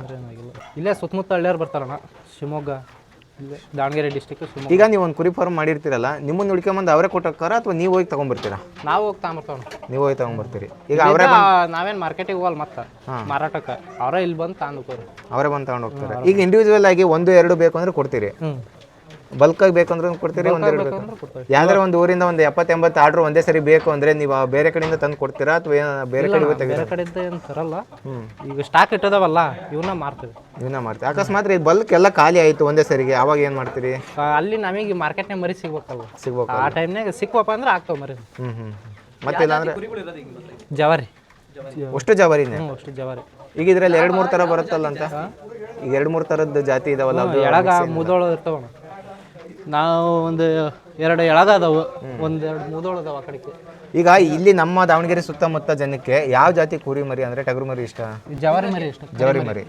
ಇಲ್ಲೇ ಸುತ್ತಮುತ್ತ ಹಳ್ಳಿಯವ್ರು ಬರ್ತಾರಣ್ಣ, ಶಿವಮೊಗ್ಗ, ಇಲ್ಲೇ ದಾವಣಗೆರೆ ಡಿಸ್ಟಿಕ್ ಶಿವಮೊಗ್ಗ. ಈಗ ನೀವು ಒಂದು ಕುರಿ ಫಾರ್ಮ್ ಮಾಡಿರ್ತೀರಲ್ಲ, ನಿಮ್ಮನ್ನು ಹುಡ್ಕೊಂಬಂದು ಅವರೇ ಕೊಟ್ಟಕ್ಕಾರ ಅಥವಾ ನೀವು ಹೋಗಿ ತಗೊಂಡ್ಬರ್ತೀರಾ? ನಾವು ಹೋಗಿ ತಗೊಂಬರ್ತಾವ. ನೀವು ಹೋಗಿ ತಗೊಂಡ್ಬರ್ತೀರಿ? ಈಗ ನಾವೇನು ಮಾರ್ಕೆಟಿಗೆ ಹೋಗಲ್ಲ, ಮತ್ತೆ ಮಾರಾಟಕ್ಕೆ ಅವರೇ ಇಲ್ಲಿ ಬಂದು ತಗೊಂಡು ಅವರೇ ಬಂದು ತಗೊಂಡು ಹೋಗ್ತಾರೆ. ಈಗ ಇಂಡಿವಿಜುವಲ್ ಆಗಿ 1-2 ಬೇಕು ಅಂದ್ರೆ ಕೊಡ್ತೀರಿ? ಬಲ್ಕಾಗಿ ಬೇಕಂದ್ರೆ ಕೊಡ್ತೀರಿ? 1-2 ಬೇಕು? ಯಾವ್ದಾರ ಒಂದು ಊರಿಂದ ಒಂದು 70-80 ಆರ್ಡ್ರ್ ಒಂದೇ ಸರಿ ಬೇಕು ಅಂದ್ರೆ ನೀವು ಬೇರೆ ಕಡೆಯಿಂದ ತಂದು ಕೊಡ್ತೀರಾ ಅಥವಾ ಬೇರೆ ಕಡೆಯಿಂದ ಏನು ತರಲ್ಲ. ಈಗ ಸ್ಟಾಕ್ ಇಟ್ಟದವಲ್ಲ, ಇವನ್ನ ಮಾರ್ತೀವಿ. ಅಕಸ್ಮಾತ್ ಬಲ್ಕ್ ಎಲ್ಲ ಖಾಲಿ ಆಯ್ತು ಒಂದೇ ಸರಿಗೆ, ಅವಾಗ ಏನ್ ಮಾಡ್ತೀರಿ? ಅಲ್ಲಿ ನಮಗೆ ಮಾರ್ಕೆಟ್ನಾಗ ಮರಿ ಸಿಗ್ಬೇಕಲ್ಲ, ಆ ಟೈಮ್ನಾಗ ಸಿಕ್ವಪ್ಪ ಅಂದ್ರೆ ಆಗ್ತಾವ ಮರಿ. ಮತ್ತೆ ಇಲ್ಲ ಅಂದ್ರೆ ಜವಾರಿ, ಅಷ್ಟು ಜವಾರಿನೇ? ಅಷ್ಟು ಜವಾರಿ. ಈಗ ಇದ್ರಲ್ಲಿ 2-3 ಥರ ಬರುತ್ತಲ್ಲ ಅಂತ? ಈಗ 2-3 ಥರದ್ದು ಜಾತಿ ಇದಾವಲ್ಲ? ಎಳಗ ಮುದೋಳು ಇರ್ತಾವಣ್ಣ. ನಾವು ಒಂದು 2 ಎಳಗ ಅದಾವು, 1-2 ಮುದೋಳು ಅದಾವ ಆ ಕಡೆಗೆ. ಈಗ ಇಲ್ಲಿ ನಮ್ಮ ದಾವಣಗೆರೆ ಸುತ್ತಮುತ್ತ ಜನಕ್ಕೆ ಯಾವ ಜಾತಿ ಕುರಿ ಮರಿ ಅಂದ್ರೆ ಟಗರು ಮರಿ ಇಷ್ಟ? ಜವಾರಿ ಮರಿ ಇಷ್ಟ. ಜವಾರಿ ಮರಿ.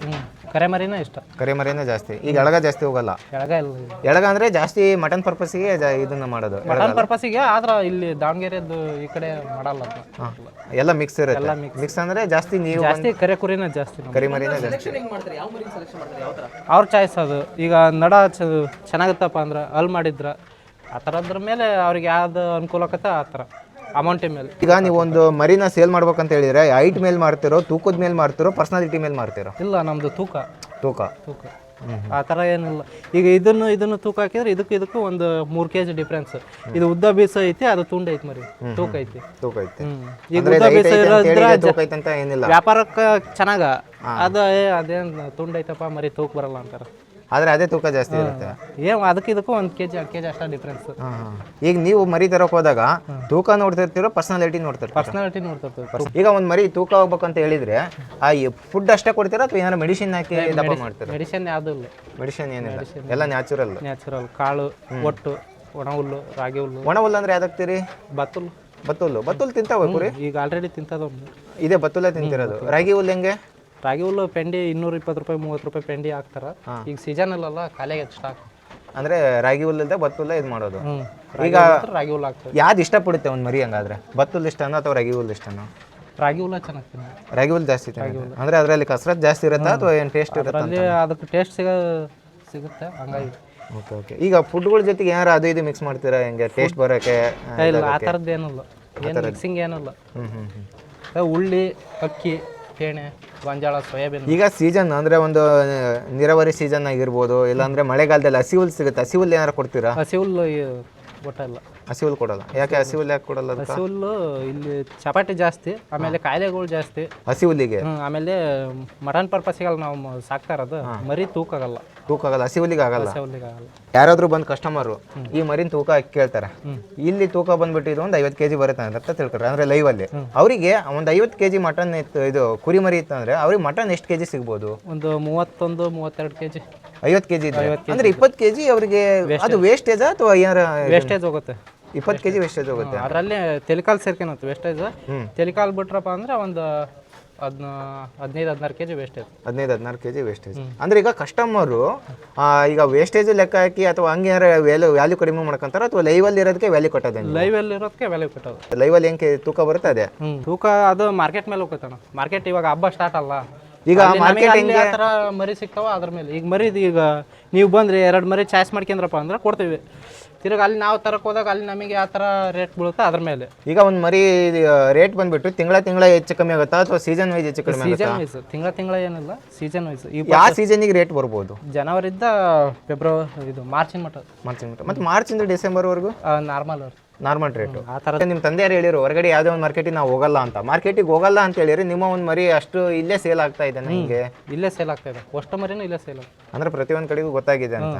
ಕರೆ ಮರಿನ ಇಷ್ಟ. ಕರೆ ಮರಿನೇ ಜಾಸ್ತಿ. ಈಗ ಎಳಗ ಜಾಸ್ತಿ ಹೋಗಲ್ಲ? ಎಳಗ ಇಲ್ಲ. ಎಳಗ ಅಂದ್ರೆ ಜಾಸ್ತಿ ಮಟನ್ ಪರ್ಪಸ್ಗೆ ಇದನ್ನ ಮಾಡೋದು. ಮಟನ್ ಪರ್ಪಸ್ಗೆ, ಆದ್ರೆ ಇಲ್ಲಿ ದಾವಣಗೆರೆದು ಈ ಕಡೆ ಮಾಡಲ್ಲ. ಎಲ್ಲ ಮಿಕ್ಸ್ ಇರುತ್ತೆ. ಮಿಕ್ಸ್ ಅಂದ್ರೆ ಜಾಸ್ತಿ ನೀವು ಜಾಸ್ತಿ ಕರೆ ಕುರಿನ ಜಾಸ್ತಿ, ಕರಿ ಮರಿನೇ ಜಾಸ್ತಿ. ಅವ್ರ ಚಾಯ್ಸ್ ಅದು. ಈಗ ನಡ ಚೆನ್ನಾಗತ್ತಪ್ಪ ಅಂದ್ರೆ ಅಲ್ಲಿ ಮಾಡಿದ್ರ ಆ ಥರದ್ರ ಮೇಲೆ ಅವ್ರಿಗೆ ಯಾವ್ದು ಅನುಕೂಲ ಆಕತ್ತ ಆ ಥರ. ಅಮೌಂಟ್ ಮೇಲೆ. ಈಗ ನೀವು ಒಂದು ಮರಿನ ಸೇಲ್ ಮಾಡ್ಬೇಕಂತ ಹೇಳಿದ್ರೆ ಹೈಟ್ ಮೇಲೆ ಮಾಡ್ತಿರೋ, ತೂಕದ ಮೇಲೆ ಮಾಡ್ತಿರೋ, ಪರ್ಸನಾಲಿಟಿ ಮೇಲೆ ಮಾಡ್ತಿರೋ? ಇಲ್ಲ, ನಮ್ಮದು ತೂಕ. ತೂಕ. ಆ ಥರ ಏನಿಲ್ಲ. ಈಗ ಇದನ್ನು ತೂಕ ಹಾಕಿದ್ರೆ ಇದಕ್ಕೂ ಒಂದು 3 kg ಡಿಫ್ರೆನ್ಸ್. ಇದು ಉದ್ದ ಬೀಸ ಐತಿ, ಅದು ತುಂಡು ಐತಿ ಮರಿ, ತೂಕ ಐತಿ. ತೂಕ ಐತಿ. ಈಗ ಉದ್ದ ಬೀಸ ಇರೋದ್ರ ತೂಕ ಐತೆ ಅಂತ ಏನಿಲ್ಲ, ವ್ಯಾಪಾರಕ್ಕೆ ಚೆನ್ನಾಗ. ಅದೇನು ತುಂಡು ಐತಪ್ಪ ಮರಿ ತೂಕ ಬರಲ್ಲ ಅಂತಾರೆ. ಆದ್ರೆ ಅದೇ ತೂಕ ಜಾಸ್ತಿ ಇರುತ್ತೆ. ಇದಕ್ಕೂ 1 kg 2 kg ಅಷ್ಟೇ ಡಿಫ್ರೆನ್ಸ್. ಈಗ ನೀವು ಮರಿ ತರಕ್ ಹೋದಾಗ ತೂಕ ನೋಡ್ತಿರ್ತೀರೋ, ಪರ್ಸನಾಲಿಟಿ ನೋಡ್ತಿರ್ತೀರೋ? ಪರ್ಸನಾಲಿಟಿ ನೋಡ್ತಿರ್ತೀವಿ. ಈಗ ಒಂದು ಮರಿ ತೂಕ ಹೋಗ್ಬೇಕಂತ ಹೇಳಿದ್ರೆ ಆ ಫುಡ್ ಅಷ್ಟೇ ಕೊಡ್ತೀರಾ ಅಥವಾ ಏನಾರ ಮೆಡಿಸಿನ್ ಹಾಕಿ ದಪ್ಪ ಮಾಡ್ತೀರಾ? ಮೆಡಿಸಿನ್ ಯಾವುದೂ ಇಲ್ಲ. ಮೆಡಿಸಿನ್ ಏನಿಲ್ಲ, ಎಲ್ಲ ನ್ಯಾಚುರಲ್. ಕಾಳು, ಒಟ್ಟು, ಒಣ ಹುಲ್ಲು, ರಾಗಿ ಹುಲ್ಲು. ಒಣ ಹುಲ್ಲು ಅಂದ್ರೆ ಯಾವ್ದಾಗ್ತೀರಿ? ಬತ್ತುಲ್ಲು ತಿಂತಾವ ಕುರಿ? ಈಗ ಆಲ್ರೆಡಿ ತಿಂತದ. ಇದೇ ಬತ್ತುಲ್ಲೇ ತಿಂತಿರೋದು. ರಾಗಿ ಹುಲ್ಲು ಹೆಂಗೆ? ರಾಗಿ ಹುಲ್ಲು ಪೆಂಡಿ 220 ರೂಪಾಯಿ 30 ರೂಪಾಯಿ ಪೆಂಡಿ ಹಾಕ್ತಾರ. ಈಗ ಸೀಸನ್ ಅಲ್ಲ, ಖಾಲಿಯಾಗಿ ಸ್ಟಾಕ್. ಅಂದ್ರೆ ರಾಗಿ ಹುಲ್ಲಿಂದ ಬತ್ತುಲ್ಲ ಇದು ಮಾಡೋದು. ಈಗ ರಾಗಿ ಹುಲ್ಲು ಹಾಕ್ತಾರೆ. ಯಾವ್ದು ಇಷ್ಟಪಡುತ್ತೆ ಒಂದು ಮರಿ ಹಂಗಾದ್ರೆ? ಬತ್ತುಲ್ ಇಷ್ಟನೋ ಅಥವಾ ರಾಗಿ ಹುಲ್ಲು ಇಷ್ಟನೋ? ರಾಗಿ ಹುಲ್ಲ ಚೆನ್ನಾಗಿ. ರಾಗಿ ಹುಲ್ಲು ಜಾಸ್ತಿ ಅಂದ್ರೆ ಅದರಲ್ಲಿ ಕಸರತ್ ಜಾಸ್ತಿ ಇರುತ್ತಾ ಅಥವಾ ಏನು ಟೇಸ್ಟ್ ಇರುತ್ತೆ? ಅದಕ್ಕೆ ಟೇಸ್ಟ್ ಸಿಗುತ್ತೆ ಹಂಗಾಗಿ. ಓಕೆ. ಈಗ ಫುಡ್ಗಳ ಜೊತೆಗೆ ಏನಾರು ಅದು ಇದು ಮಿಕ್ಸ್ ಮಾಡ್ತೀರಾ ಹೆಂಗೆ ಟೇಸ್ಟ್ ಬರೋಕ್ಕೆ? ಇಲ್ಲ, ಆ ಥರದ್ದು ಏನಿಲ್ಲ, ಏನು ಮಿಕ್ಸಿಂಗ್ ಏನಿಲ್ಲ. ಉಳ್ಳಿ, ಅಕ್ಕಿ, ತೇಣೆ, ಗೊಂಜಾಳ, ಸೋಯಾಬೀನ್. ಈಗ ಸೀಸನ್ ಅಂದ್ರೆ ಒಂದು ನೀರಾವರಿ ಸೀಸನ್ ಆಗಿರ್ಬೋದು, ಇಲ್ಲಾಂದ್ರೆ ಮಳೆಗಾಲದಲ್ಲಿ ಹಸಿ ಹುಲ್ಲು ಸಿಗುತ್ತೆ. ಹಸಿ ಹುಲ್ಲು ಏನಾರು ಕೊಡ್ತೀರಾ? ಹಸಿ ಹುಲ್ಲು ಗೊತ್ತಲ್ಲ. ಹಸಿ ಹುಲ್ಲು ಕೊಡಲ್ಲ. ಯಾಕೆ ಹಸಿ ಹುಲ್ಲು ಯಾಕೆ ಕೊಡಲ್ಲ? ಹಸಿ ಹುಲ್ಲು ಇಲ್ಲಿ ಚಪಾಟಿ ಜಾಸ್ತಿ, ಆಮೇಲೆ ಕಾಯಿಲೆಗಳು ಜಾಸ್ತಿ ಹಸಿ ಹುಲ್ಲಿಗೆ. ಆಮೇಲೆ ಮಟನ್ ಪರ್ಪಸ್ಗೆಲ್ಲ ನಾವು ಸಾಕ್ತಾ ಇರೋದು. ಮರಿ ತೂಕ ಆಗಲ್ಲ. ಹಸಿ ಹುಲ್ಲಿಗೆ ಆಗಲ್ಲ. ಹುಲ್ಲಿಗೆ ಆಗಲ್ಲ. ಯಾರಾದ್ರೂ ಬಂದು ಕಸ್ಟಮರು ಈ ಮರಿನ ತೂಕ ಕೇಳ್ತಾರೆ, ಇಲ್ಲಿ ತೂಕ ಬಂದ್ಬಿಟ್ಟು ಇದು ಒಂದು 50 kg ಬರುತ್ತೆ ಅಂತ ತಿಳ್ಕೊತಾರೆ, ಅಂದ್ರೆ ಲೈವ್ ಅಲ್ಲಿ. ಅವರಿಗೆ ಒಂದು 50 kg ಮಟನ್ ಇತ್ತು, ಇದು ಕುರಿ ಮರಿ ಇತ್ತು ಅಂದ್ರೆ ಅವ್ರಿಗೆ ಮಟನ್ ಎಷ್ಟು kg ಸಿಗ್ಬೋದು? ಒಂದು 31-32 kg. 50 kg ಅಂದ್ರೆ 20 kg ಅವರಿಗೆ ಅದು ವೇಸ್ಟೇಜ್ ಅಥವಾ ಏನಾರ? ವೇಸ್ಟೇಜ್ ಹೋಗುತ್ತೆ. 20 kg ವೇಸ್ಟೇಜ್ ಹೋಗುತ್ತೆ. ಅದರಲ್ಲಿ ತೆಲಿಕಾಲ್ ಸೇರ್ಕೊಂತ ವೇಸ್ಟೇಜ್. ತೆಲಿಕಾಲ್ ಬಿಟ್ರಪ್ಪ ಅಂದ್ರೆ ಒಂದು 15-16 kg ವೇಸ್ಟೇಜ್. 15-16 kg wastage. ಅಂದ್ರೆ ಈಗ ಕಸ್ಟಮರು ಈಗ ವೇಸ್ಟೇಜ್ ಲೆಕ್ಕ ಹಾಕಿ ಅಥವಾ ಹಂಗೆ ಏನಾರ ವ್ಯಾಲ್ಯೂ ಕಡಿಮೆ ಮಾಡ್ಕೊಂತಾರ ಅಥವಾ ಲೈವ್ ಅಲ್ಲಿ ಇರೋದಕ್ಕೆ ವ್ಯಾಲ್ಯೂ ಕೊಟ್ಟೋದು? ಲೈವ್ ಅಲ್ಲಿ ಇರೋದಕ್ಕೆ ವ್ಯಾಲ್ಯೂ ಕೊಟ್ಟೋದು. ಲೈವ್ ಅಲ್ಲಿ ಹೆಂಗೆ ತೂಕ ಬರುತ್ತೆ ಅದೇ ತೂಕ. ಅದು ಮಾರ್ಕೆಟ್ ಮೇಲೆ ಹೋಗ್ತಾನ. ಮಾರ್ಕೆಟ್ ಇವಾಗ ಹಬ್ಬ ಸ್ಟಾರ್ಟ್ ಅಲ್ಲ. ಈಗ ಮಾರ್ಕೆಟ್ ಆ ಥರ ಮರಿ ಸಿಗ್ತಾವ ಅದ್ರ ಮೇಲೆ. ಈಗ ಮರಿದು ಈಗ ನೀವು ಬಂದ್ರಿ 2 ಮರಿ ಚಾಯ್ಸ್ ಮಾಡ್ಕೊಂಡ್ರಪ್ಪ ಅಂದ್ರೆ ಕೊಡ್ತೀವಿ. ತಿರ್ಗಿ ಅಲ್ಲಿ ನಾವು ತರಕ್ಕೆ ಹೋದಾಗ ಅಲ್ಲಿ ನಮಗೆ ಯಾವ ಥರ ರೇಟ್ ಬೀಳುತ್ತೆ ಅದ್ರ ಮೇಲೆ. ಈಗ ಒಂದು ಮರಿ ರೇಟ್ ಬಂದ್ಬಿಟ್ಟು ತಿಂಗಳ ಹೆಚ್ಚು ಕಮ್ಮಿ ಆಗುತ್ತಾ ಅಥವಾ ಸೀಸನ್ ವೈಸ್ ಹೆಚ್ಚು ಕಡಿಮೆ? Season wise. ತಿಂಗಳ ಏನಿಲ್ಲ, ಸೀಸನ್ ವೈಸ್. ಯಾವ ಸೀಸನ್ಗೆ ರೇಟ್ ಬರ್ಬೋದು? ಜನವರಿಯಿಂದ ಫೆಬ್ರವರಿ, ಇದು ಮಾರ್ಚಿನ ಮಟ್ಟ. ಮತ್ತು ಮಾರ್ಚಿಂದ ಡಿಸೆಂಬರ್ವರೆಗೂ ನಾರ್ಮಲ್ ರೇಟು ಆ ಥರ. ನಿಮ್ಮ ತಂದೆಯರು ಹೇಳಿರು ಹೊರಗಡೆ ಯಾವುದೇ ಒಂದು ಮಾರ್ಕೆಟಿಗೆ ನಾವು ಹೋಗಲ್ಲ ಅಂತ. ಮಾರ್ಕೆಟಿಗೆ ಹೋಗಲ್ಲ ಅಂತ ಹೇಳಿರಿ, ನಿಮ್ಮ ಒಂದು ಮರಿ ಅಷ್ಟು ಇಲ್ಲೇ ಸೇಲ್ ಆಗ್ತಾ ಇದೆ ನನಗೆ? ಇಲ್ಲೇ ಸೇಲ್ ಆಗ್ತಾ ಇದೆ. ಅಷ್ಟು ಮರಿನೂ ಇಲ್ಲೇ ಸೇಲ್ ಆಗ್ತದೆ. ಅಂದ್ರೆ ಪ್ರತಿಯೊಂದು ಕಡೆಗೂ ಗೊತ್ತಾಗಿದೆ ಅಂತ.